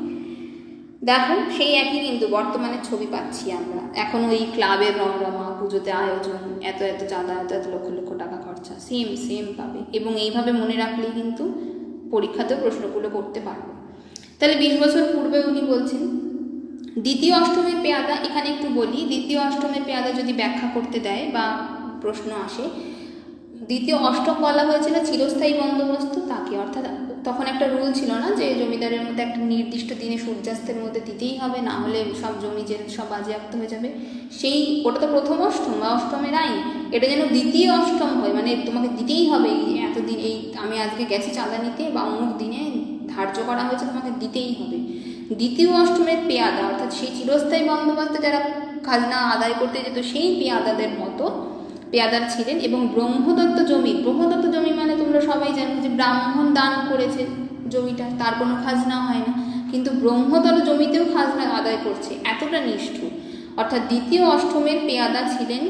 দেখো সেই একই কিন্তু বর্তমানে ছবি পাচ্ছি আমরা। এখন ওই ক্লাবের রমরমা, পুজোতে আয়োজন, এত এত চাঁদা, এত লক্ষ লক্ষ টাকা খরচা, সেম পাবে। এবং এইভাবে মনে রাখলেই কিন্তু পরীক্ষাতেও প্রশ্নগুলো করতে পারবে। তাহলে 20 বছর পূর্বে উনি বলছেন দ্বিতীয় অষ্টমের পেয়াদা। এখানে একটু বলি, দ্বিতীয় অষ্টমের পেয়াদা যদি ব্যাখ্যা করতে দেয় বা প্রশ্ন আসে, দ্বিতীয় অষ্টম বলা হয়েছিল চিরস্থায়ী বন্দোবস্ত তাকে, অর্থাৎ তখন একটা রুল ছিল না যে জমিদারের মধ্যে একটা নির্দিষ্ট দিনে সূর্যাস্তের মধ্যে দিতেই হবে, না হলে সব জমি যে সব বাজেয়াপ্ত হয়ে যাবে। ওটা তো প্রথম অষ্টম বা অষ্টমের আইন, এটা যেন দ্বিতীয় অষ্টম হয়, মানে তোমাকে দিতেই হবে এতদিন, এই আমি আজকে গেছি চাঁদা নিতে বা অমুক দিনে ধার্য করা হয়েছে, তোমাকে দিতেই হবে। দ্বিতীয় অষ্টমের পেয়াদা অর্থাৎ সেই চিরস্থায়ী বন্দোবস্ত যারা খাজনা আদায় করতে যেত সেই পেয়াদাদের মতো পেয়াদার ছিলেন। এবং ব্রহ্মদত্ত জমি মানে তোমরা সবাই জানো যে ব্রাহ্মণ দান করেছে জমিটা, তার কোনো খাজনা হয় না, কিন্তু ব্রহ্মদত্ত জমিতেও খাজনা আদায় করছে, এতটা নিষ্ঠুর। অর্থাৎ দ্বিতীয় অষ্টমের পেয়াদা ছিলেন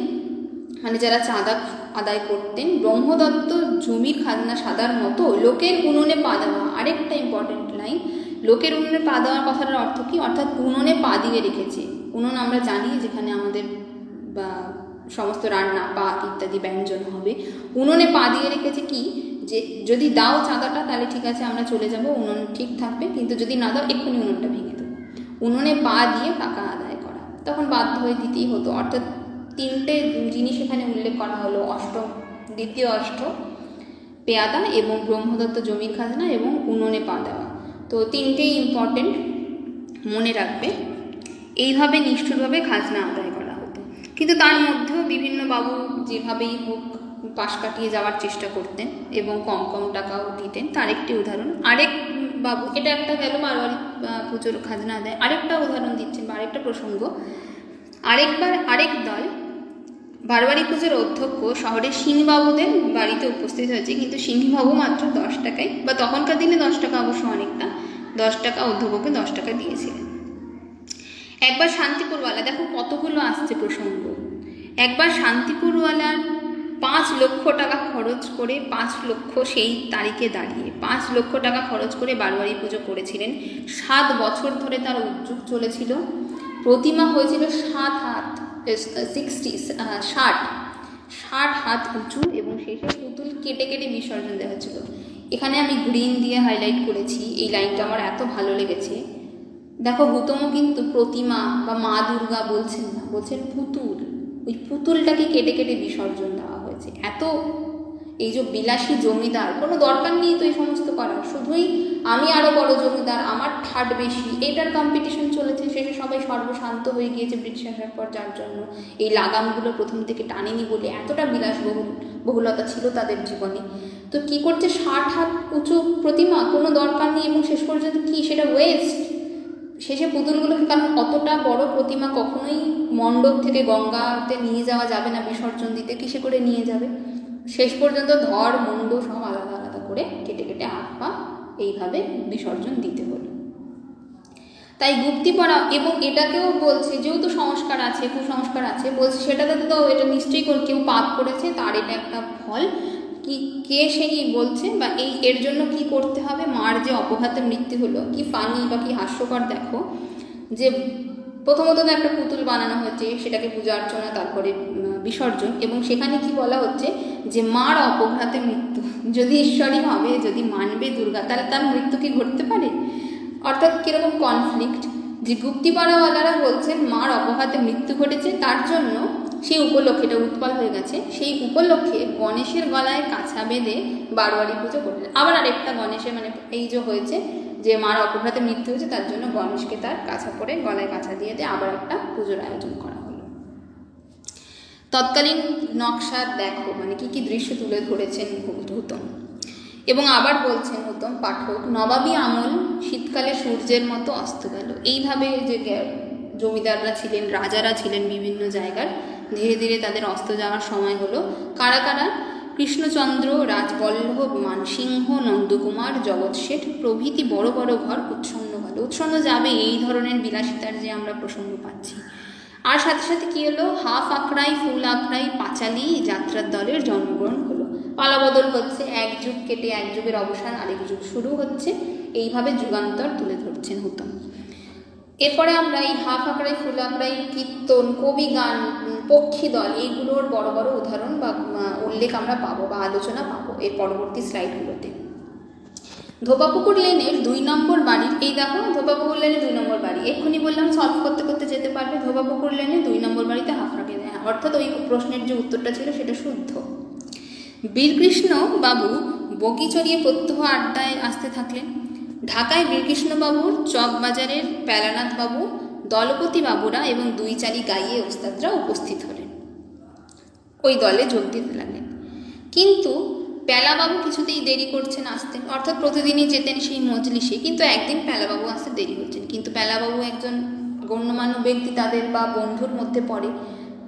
মানে যারা চাঁদা আদায় করতেন, ব্রহ্মদত্ত জমির খাজনা সাদার মতো লোকের উনুনে পা দেওয়া। আরেকটা ইম্পর্টেন্ট লাইন, লোকের উনুনে পা দেওয়ার কথাটার অর্থ কি? অর্থাৎ উনুনে পা দিয়ে রেখেছে। উনুন আমরা জানি যেখানে আমাদের বা সমস্ত রান্না, পাক ইত্যাদি ব্যঞ্জন হবে, উনুনে পা দিয়ে রেখেছে কি, যে যদি দাও চাঁদাটা তাহলে ঠিক আছে আমরা চলে যাব, উনুন ঠিক থাকবে, কিন্তু যদি না দাও এক্ষুনি উনুনটা ভেঙে দেবো। উনুনে পা দিয়ে টাকা আদায় করা, তখন বাধ্য হয়ে দিতেই হতো। অর্থাৎ তিনটে জিনিস এখানে উল্লেখ করা হলো, দ্বিতীয় অষ্টম পেয়াদা এবং ব্রহ্মদত্ত জমির খাজনা এবং উনুনে পা দেওয়া। তো তিনটেই ইম্পর্টেন্ট, মনে রাখবে। এইভাবে নিষ্ঠুরভাবে খাজনা আদায় করা হতো। কিন্তু তার মধ্যেও বিভিন্ন বাবু যেভাবেই হোক পাশ কাটিয়ে যাওয়ার চেষ্টা করতেন এবং কম কম টাকাও দিতেন। তার একটি উদাহরণ, আরেক বাবু, এটা একটা গেল বারোয়ারি পুজোর খাজনা আদায়, আরেকটা উদাহরণ দিচ্ছেন বা আরেকটা প্রসঙ্গ। আরেক দল বারোয়ারি পুজোর অধ্যক্ষ শহরের সিংবাবুদের বাড়িতে উপস্থিত হয়েছে, কিন্তু সিংবাবু মাত্র 10 টাকায়, বা তখনকার দিনে 10 টাকা অবশ্য অনেকটা, 10 টাকা অধ্যক্ষকে 10 টাকা দিয়েছিলেন। একবার শান্তিপুরওয়ালা, দেখো কতগুলো আসছে প্রসঙ্গ। একবার শান্তিপুরওয়ালার 5 লক্ষ টাকা খরচ করে, 5 লক্ষ সেই তারিখে দাঁড়িয়ে 5 লক্ষ টাকা খরচ করে বারোয়ারি পুজো করেছিলেন। 7 বছর ধরে তার উদ্যোগ চলেছিল। প্রতিমা হয়েছিল 60 হাত উঁচু এবং শেষে পুতুল কেটে কেটে বিসর্জন দেওয়া হয়েছিল। এখানে আমি গ্রিন দিয়ে হাইলাইট করেছি, এই লাইনটা আমার এত ভালো লেগেছে। দেখো হুতম কিন্তু প্রতিমা বা মা দুর্গা বলছেন না, বলছেন পুতুল। ওই পুতুলটাকে কেটে কেটে বিসর্জন দেওয়া হয়েছে। এত এই যে বিলাসী জমিদার, কোনো দরকার নেই তো এই সমস্ত করার, শুধুই আমি আরো বড় জমিদার, আমার ঠাট বেশি, এটার কম্পিটিশন চলেছে। শেষে সবাই সর্বশান্ত হয়ে গিয়েছে ব্রিটিশ আসার পর, যার জন্য এই লাগামগুলো প্রথম থেকে টানেনি বলে এতটা বহুলতা ছিল তাদের জীবনে। তো কি করছে, 60 হাত উঁচু প্রতিমা, কোনো দরকার নেই, এবং শেষ পর্যন্ত কি সেটা ওয়েস্ট। শেষে পুতুলগুলোকে, কারণ অতটা বড় প্রতিমা কখনোই মণ্ডপ থেকে গঙ্গাতে নিয়ে যাওয়া যাবে না বিসর্জন দিতে, কিসে করে নিয়ে যাবে, শেষ পর্যন্ত ধর মুন্ড সব আলাদা আলাদা করে কেটে কেটে হাত পা এইভাবে বিসর্জন দিতে হলো। তাই গুপ্তি পড়া, এবং এটাকেও বলছে যেহেতু সংস্কার আছে, কুসংস্কার আছে, বলছে সেটাতে তো এটা নিশ্চয়ই কেউ পাপ করেছে, তার এটা একটা ফল। কে সেই বলছে বা এর জন্য কি করতে হবে, মার যে অপঘাতে মৃত্যু হলো, কি ফানি বা কি হাস্যকর। দেখো যে প্রথমত তো একটা পুতুল বানানো হয়েছে, সেটাকে পূজা অর্চনা, তারপরে বিসর্জন, এবং সেখানে কি বলা হচ্ছে যে মার অপঘাতে মৃত্যু। যদি ঈশ্বরই হবে, যদি মানবে দুর্গা, তাহলে তার মৃত্যু কি ঘটতে পারে? অর্থাৎ কিরকম কনফ্লিক্ট, যে গুপ্তিপাড়াওয়ালারা বলছেন মার অপঘাতে মৃত্যু ঘটেছে, তার জন্য সেই উপলক্ষে, এটা উৎপল হয়ে গেছে, সেই উপলক্ষে গণেশের গলায় কাছা বেঁধে বারোয়ারি পুজো করলেন। আবার আরেকটা গণেশের, মানে এই যে হয়েছে যে মার অপঘাতে মৃত্যু হয়েছে, তার জন্য গণেশকে তার কাছা পরে গলায় কাছা দিয়ে আবার একটা পুজোর আয়োজন করা হলো। তৎকালীন নকশা দেখো, মানে কি কি দৃশ্য তুলে ধরেছেন হুতম। এবং আবার বলছেন উত্তম পাঠক, নবাবী আমল শীতকালে সূর্যের মতো অস্ত গেল। এইভাবে যে জমিদাররা ছিলেন, রাজারা ছিলেন বিভিন্ন জায়গার, ধীরে ধীরে তাদের অস্ত যাওয়ার সময় হলো। কারা কারা? কৃষ্ণচন্দ্র, রাজবল্লভ, মানসিংহ, নন্দকুমার, জগৎ শেঠ প্রভৃতি বড় বড় ঘর উৎসন্ন গেল। উৎসন্ন যাবে, এই ধরনের বিলাসিতার যে আমরা প্রসঙ্গ পাচ্ছি। আর সাথে সাথে কি হলো? হাফ আখড়াই, ফুল আখড়াই, পাঁচালী যাত্রার দলের জন্মগ্রহণ হলো। পালাবদল হচ্ছে, এক যুগ কেটে এক যুগের অবসান, আরেক যুগ শুরু হচ্ছে। এইভাবে যুগান্তর তুলে ধরছেন হুতম। এরপরে আমরা এই হাফ আখড়াই, ফুল আখড়াই, কীর্তন, কবি গান, পক্ষী দল, এইগুলোর বড় বড় উদাহরণ বা উল্লেখ আমরা পাবো বা আলোচনা পাবো এর পরবর্তী স্লাইডগুলোতে। ধোপাপুকুর লেনের 2 নম্বর বাড়ি, এই দেখো ধোপাপুকুর লেনে 2 নম্বর বাড়ি, এক্ষুনি বললাম সলভ করতে করতে যেতে পারবে। ধোপাপুকুর লেনে 2 নম্বর বাড়িতে হাফরাকে দেয়, অর্থাৎ ওই প্রশ্নের যে উত্তরটা ছিল সেটা শুদ্ধ। বীরকৃষ্ণ বাবু বগি চড়িয়ে প্রত্যহ আড্ডায় আসতে থাকলেন। ঢাকায় বীরকৃষ্ণ বাবুর, চকবাজারের পেলানাথ বাবু, দলপতি বাবুরা এবং 2 গাইয়ে ওস্তাদরা উপস্থিত হলেন, ওই দলে যোগ দিতে লাগলেন। কিন্তু পেলাবাবু কিছুতেই দেরি করছেন আসতে, অর্থাৎ প্রতিদিনই যেতেন সেই মজলিসে, কিন্তু একদিন পেলাবাবু আসতে দেরি হচ্ছেন। কিন্তু পেলাবাবু একজন গণ্যমান্য ব্যক্তি, তাদের বা বন্ধুর মধ্যে পড়ে,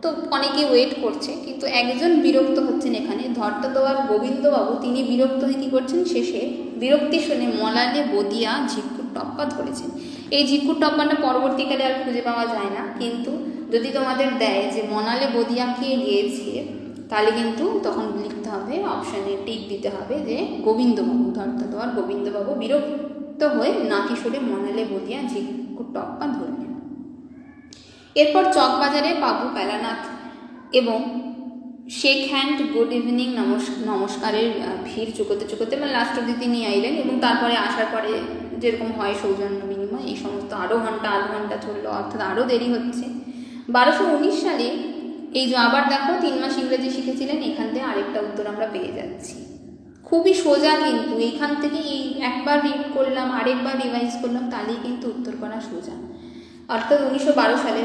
তো অনেকে ওয়েট করছে, কিন্তু একজন বিরক্ত হচ্ছেন। এখানে ধরতদোয়ার গোবিন্দবাবু, তিনি বিরক্ত হয়ে কী করছেন? শেষে বিরক্তি শুনে মলালে বদিয়া ঝিকুর টপ্পা ধরেছেন। এই ঝিকুর টপ্পাটা পরবর্তীকালে আর খুঁজে পাওয়া যায় না, কিন্তু যদি তোমাদের দেয় যে মনালে বদিয়া কে গিয়েছে, তাহলে কিন্তু তখন লিখতে হবে, অপশানে টিক দিতে হবে যে গোবিন্দবাবু, ধরতদোয়ার গোবিন্দবাবু বিরক্ত হয়ে নাকি সুরে মনালে বদিয়া ঝিকুর টপ্পা ধরলেন। এরপর চকবাজারে বাবু পেলানাথ এবং শেক হ্যান্ড গুড ইভিনিং নমস্কারের ভিড় চুকোতে চুকোতে মানে লাস্ট অব্দি তিনি আইলেন, এবং তারপরে আসার পরে যেরকম হয় সৌজন্য বিনিময়, এই সমস্ত আরও ঘন্টা আধ ঘন্টা চললো, অর্থাৎ আরও দেরি হচ্ছে। 1219 সালে এই যে আবার দেখো 3 মাস ইংরেজি শিখেছিলেন, এখান থেকে আরেকটা উত্তর আমরা পেয়ে যাচ্ছি। খুবই সোজা, কিন্তু এইখান থেকে এই একবার রিড করলাম, আরেকবার রিভাইজ করলাম, তাহলেই কিন্তু উত্তর করা সোজা। অর্থাৎ 1912 সালে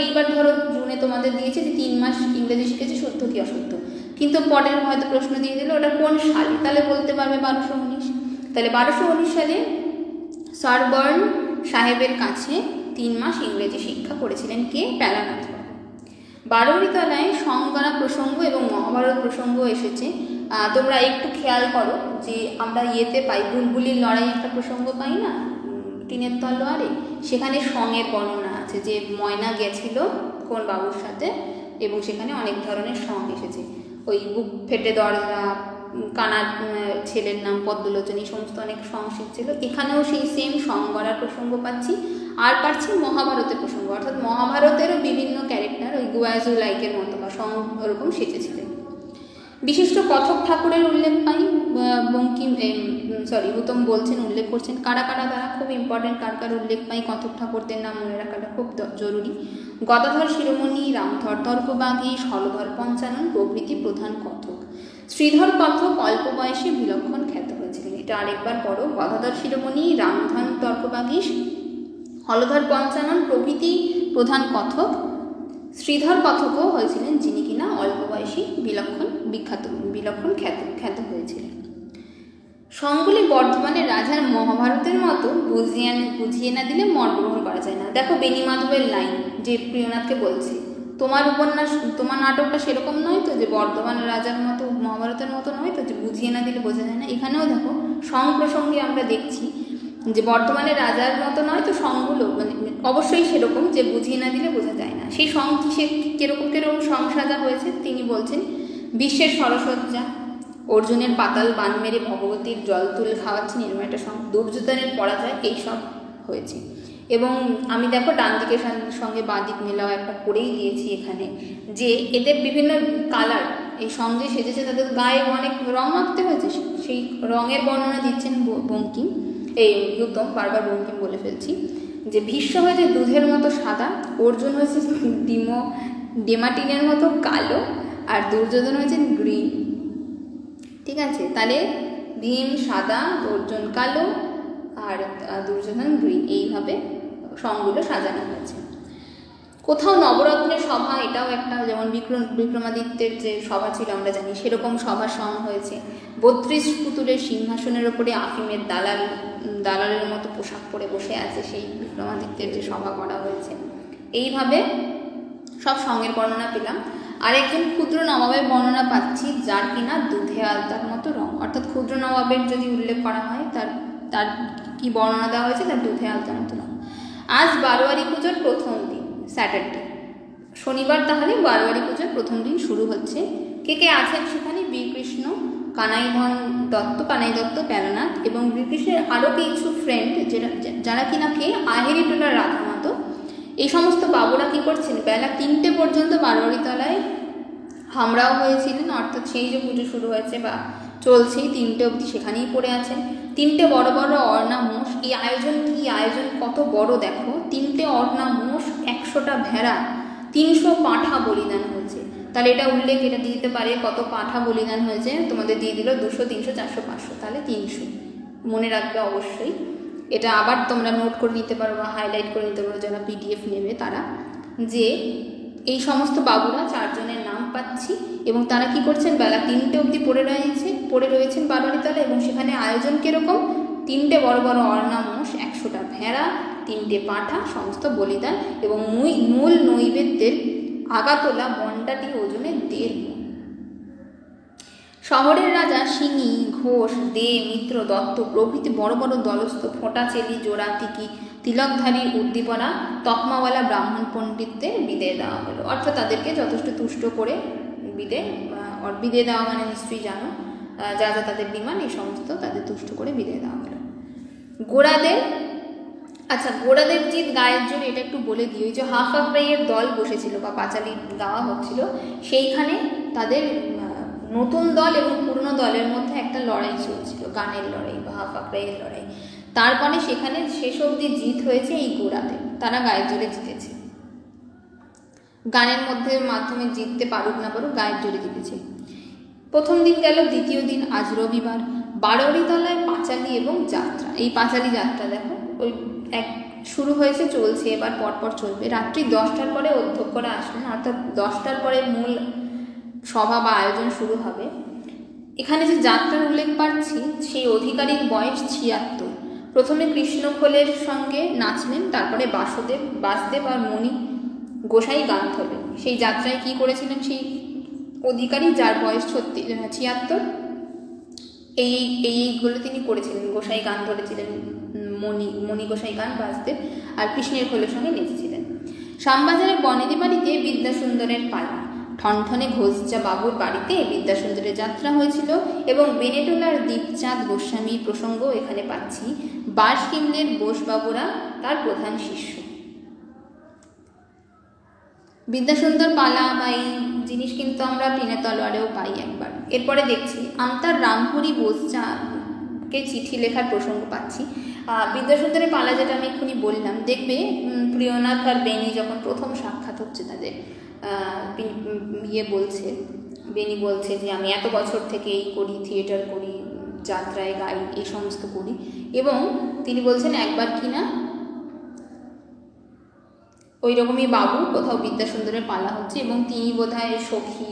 এইবার ধরো জুনে তোমাদের দিয়েছে যে 3 মাস ইংরেজি শিখেছে, শুদ্ধ কি অশুদ্ধ, কিন্তু পরের হয়তো প্রশ্ন দিয়ে দিল ওটা কোন সালে, তাহলে বলতে পারবে 1219। তাহলে 1219 সালে সরবর্ন সাহেবের কাছে 3 মাস ইংরেজি শিক্ষা করেছিলেন কে? পেলানাথ বাবু। 12টি তলায় সংগনা প্রসঙ্গ এবং মহাভারত প্রসঙ্গ এসেছে। তোমরা একটু খেয়াল করো যে আমরা ইয়েতে পাই, বুলবুলির লড়াই একটা প্রসঙ্গ পাই না টিনের তলোয়ারে, সেখানে সঙের বর্ণনা আছে যে ময়না গেছিল কোন বাবুর সাথে, এবং সেখানে অনেক ধরনের সং এসেছে। ওই বুক ফেটে দরজা, কানা ছেলের নাম পদ্মলোচন, এই সমস্ত অনেক সং ছিল। এখানেও সেই সেম সং গড়ার প্রসঙ্গ পাচ্ছি, আর পাচ্ছি মহাভারতের প্রসঙ্গ, অর্থাৎ মহাভারতেরও বিভিন্ন ক্যারেক্টার ওই গুয়াজু লাইকের মতো বা সং ওরকম সেজেছিলেন। বিশিষ্ট কথক ঠাকুরের উল্লেখ পাই, হুতম বলছেন, উল্লেখ করছেন কারা কারা, তারা খুব ইম্পর্টেন্ট, কার কার উল্লেখ পাই, কথক ঠাকুরদের নাম মনে রাখাটা খুব জরুরি। গদাধর শিরোমণি, রামধর তর্কবাগীশ, হলধর পঞ্চানন প্রভৃতি প্রধান কথক। শ্রীধর কথক অল্প বয়সে বিলক্ষণ খ্যাত হয়েছিলেন, এটা আরেকবার পড়ো। গদাধর শিরোমণি, রামধর তর্কবাগীশ, হলধর পঞ্চানন প্রভৃতি প্রধান কথক। শ্রীধর কথকও হয়েছিলেন যিনি কিনা অল্প বয়সী বিলক্ষণ খ্যাত হয়েছিলেন। সংগুলি বর্ধমানের রাজার মহাভারতের মতো বুঝিয়ে না দিলে মত গ্রহণ করা যায় না। দেখো বেণীমাধবের লাইন যে প্রিয়নাথকে বলছে, তোমার উপন্যাস, তোমার নাটকটা সেরকম নয় তো যে বর্ধমানের রাজার মতো মহাভারতের মতো নয় তো যে বুঝিয়ে না দিলে বোঝা যায় না। এখানেও দেখো সং প্রসঙ্গে আমরা দেখছি যে বর্ধমানের রাজার মতো নয় তো সংগুলো মানে অবশ্যই সেরকম যে বুঝিয়ে না দিলে বোঝা যায় না। সেই সং কিরকম সং সাজা হয়েছে তিনি বলছেন, বিশ্বের সরসজ্জা, অর্জুনের পাতাল বান মেরে ভগবতীর জল তুলে খাওয়াচ্ছেন, এরকম একটা সং, দুর্যোধনের পরাজয়, এইসব হয়েছে। এবং আমি দেখো ডান দিকের সঙ্গে বাঁ দিক মেলাও একটা করেই দিয়েছি এখানে, যে এদের বিভিন্ন কালার এই সঙ্গে সেজেছে, তাদের গায়ে অনেক রং মাখতে হয়েছে, সেই রঙের বর্ণনা দিচ্ছেন বঙ্কিম, এই হুতম, বারবার বঙ্কিম বলে ফেলছি, যে ভীষ্ম হয়েছে দুধের মতো সাদা, অর্জুন হয়েছে ডেমাটিনের মতো কালো, আর দুর্যোধন হয়েছে গ্রিন। ঠিক আছে, তাহলে ভীম সাদা, অর্জুন কালো, আর দুর্যোধন গ্রিন, এইভাবে সংগুলো সাজানো হয়েছে। কোথাও নবরত্নের সভা, এটাও একটা, যেমন বিক্রমাদিত্যের যে সভা ছিল আমরা জানি, সেরকম সভা সম হয়েছে। 32 পুতুলের সিংহাসনের ওপরে আফিমের দালালের মতো পোশাক পরে বসে আছে, সেই বিক্রমাদিত্যের যে সভা করা হয়েছে। এইভাবে সব সঙ্গের বর্ণনা পেলাম। আর একজন ক্ষুদ্র নবাবের বর্ণনা পাচ্ছি, যার কিনা দুধে আলতার মতো রং। অর্থাৎ ক্ষুদ্র নবাবের যদি উল্লেখ করা হয়, তার কি বর্ণনা দেওয়া হয়েছে, তার দুধে আলতার মতো রং। আজ বারোয়ারি পুজোর প্রথম দিন, স্যাটারডে, শনিবার, তাহলে বারোয়ারি পুজোর প্রথম দিন শুরু হচ্ছে। কে কে আছেন সেখানে? বীরকৃষ্ণ, কানাই দত্ত, প্যারানাথ এবং বীরকৃষ্ণের আরও কিছু ফ্রেন্ড, যারা কিনা কে আহেরি টোলার রাধামাতো। এই সমস্ত বাবুরা কি করছেন? বেলা 3টে পর্যন্ত বারোয়ারি তলায় হামরাও হয়েছিলেন। অর্থাৎ সেই যে পুজো শুরু হয়েছে বা চলছেই, 3টে অবধি সেখানেই পড়ে আছেন। 3টে বড় বড় অর্ণা মোষ। এই আয়োজন কি আয়োজন, কত বড় দেখো! 3টে অর্ণা মোষ, 100টা ভেড়া, 300 পাঁঠা বলিদান হয়েছে। তাহলে এটা উল্লেখ, এটা দিতে পারে কত পাঁঠা বলিদান হয়েছে, তোমাদের দিয়ে দিল 200, 300, 400, 500, তাহলে 300 মনে রাখবে অবশ্যই। এটা আবার তোমরা নোট করে নিতে পারো বা হাইলাইট করে নিতে পারো যারা PDF নেবে তারা, যে এই সমস্ত বাবুরা 4 জনের নাম পাচ্ছি এবং তারা কি করছেন? বেলা 3টে অবধি পড়ে রয়েছেন বারোয়ারি তলায়। এবং সেখানে আয়োজন কিরকম? 3টে বড় বড় অর্ণা মোষ, 100টা ভেড়া, 3টে পাঁঠা, সমস্ত বলিদান এবং মূল নৈবেদ্যের আগাতোলা বন্ডাটি ওজনে 1.5 মণ। শহরের রাজা সিনি, ঘোষ, দে, মিত্র, দত্ত প্রভৃতি বড় বড় দলস্থ ফোঁটা চেলি, জোড়া, টিকি, তিলকধারী, উদ্দীপনা, তকমাওয়ালা ব্রাহ্মণ পণ্ডিতদের বিদায় দেওয়া হলো। অর্থাৎ তাদেরকে যথেষ্ট তুষ্ট করে বিদায় দেওয়া, মানে নিশ্চয়ই জানো যা যা তাদের ডিমান্ড, এই সমস্ত তাদের তুষ্ট করে বিদায় দেওয়া হলো। গোড়াদের জিত গায়ের জোরে, এটা একটু বলে দিই। ওই যে হাফ রাইয়ের দল বসেছিল বা পাঁচালি গাওয়া হচ্ছিল, সেইখানে তাদের নতুন দল এবং পুরনো দলের মধ্যে একটা লড়াই চলছিল, গানের লড়াই বা হাফ রাইয়ের লড়াই। তারপরে সেখানে শেষ অবধি জিত হয়েছে এই গোড়াতে, তারা গায়ের জোরে জিতেছে। গানের মাধ্যমে জিততে পারুক না পারুক, গায়ের জোরে জিতেছে। প্রথম দিন গেল। দ্বিতীয় দিন আজ রবিবার, বারোয়ারি তলায় পাঁচালি এবং যাত্রা। এই পাঁচালি যাত্রা দেখো, ওই শুরু হয়েছে, চলছে, এবার পরপর চলবে। রাত্রি 10টার পরে অধ্যক্ষরা আসবেন, অর্থাৎ 10টার পরে মূল সভা বা আয়োজন শুরু হবে। এখানে যে যাত্রার উল্লেখ পাচ্ছি, সেই অধিকারীর বয়স 76। প্রথমে কৃষ্ণখোলের সঙ্গে নাচলেন, তারপরে বাসদেব আর মণি গোসাই গান ধরলেন। সেই যাত্রায় কি করেছিলেন সেই অধিকারী, যার বয়স 76, এইগুলো তিনি করেছিলেন। গোসাই গান ধরেছিলেন, মণি গোসাই গান, বাসদেব আর কৃষ্ণের খোলের সঙ্গে নেচেছিলেন। শ্যামবাজারের বনেদি বাড়িতে বিদ্যাসুন্দরের পালা, ঠনঠনে ঘোষজা বাবুর বাড়িতে বিদ্যাসুন্দরের যাত্রা হয়েছিল এবং বেনেটোলার দীপচাঁদ গোস্বামীর প্রসঙ্গ এখানে পাচ্ছি। বাঁশকিমলের বোসবাবুরা তার প্রধান শিষ্য। বিদ্যাসুন্দর পালা বা এই জিনিস কিন্তু আমরা টিনের তলোয়ারেও পাই একবার। এরপরে দেখছি আমতার রামহরি বোসচাকে চিঠি লেখার প্রসঙ্গ পাচ্ছি। বিদ্যাসুন্দরের পালা যেটা আমি এক্ষুনি বললাম, দেখবে প্রিয়নাথ আর বেনি যখন প্রথম সাক্ষাৎ হচ্ছে তাদের, বেনি বলছে যে আমি এত বছর থেকে এই করি, থিয়েটার করি, যাত্রায় গাই, এই সমস্ত করি। এবং তিনি বলছেন একবার কিনা ওই রকমই বাবু কোথাও বিদ্যাসুন্দরের পালা হচ্ছে এবং তিনি বোধহয় সখী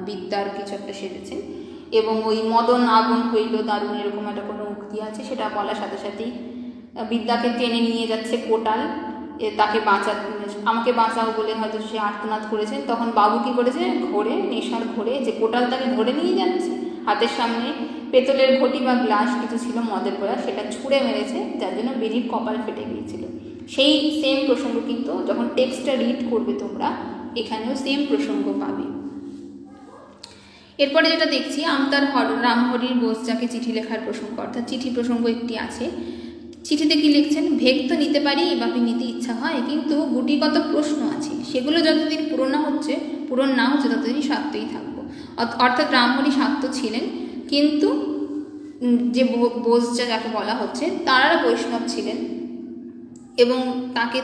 বিদ্যার কিছু একটা সেরেছেন এবং ওই মদন আগুন হইল দারুণ, এরকম একটা কোনো উক্তি আছে। সেটা বলার সাথে সাথেই বিদ্যাকে টেনে নিয়ে যাচ্ছে কোটাল, তাকে আমাকে বাঁচাও বলে হয়তো সে আর্তনাদ করেছেন। তখন বাবু কী করেছে, নেশার ঘোরে যে কোটাল তাকে ধরে নিয়ে যাচ্ছে, হাতের সামনে পেতলের ঘটি বা গ্লাস কিছু ছিল মদের পড়া, সেটা ছুঁড়ে মেরেছে, যার জন্য বেনির কপাল ফেটে গিয়েছিল। সেই সেম প্রসঙ্গ কিন্তু যখন টেক্সটটা রিড করবে তোমরা, এখানেও সেম প্রসঙ্গ পাবে। এরপরে যেটা দেখছি, আমতার রামহরির বোসচাকে চিঠি লেখার প্রসঙ্গ, অর্থাৎ চিঠি প্রসঙ্গ একটি আছে। চিঠিতে কি লিখছেন, ভেগ তো নিতে পারি এভাবে নিতে ইচ্ছা হয়, কিন্তু গুটিগত প্রশ্ন আছে, সেগুলো যতদিন পূরণ না হচ্ছে ততদিনই শাক্তই থাকবো। অর্থাৎ রামহরি শাক্ত ছিলেন, কিন্তু যে বোসচা যাকে বলা হচ্ছে তারা বৈষ্ণব ছিলেন এবং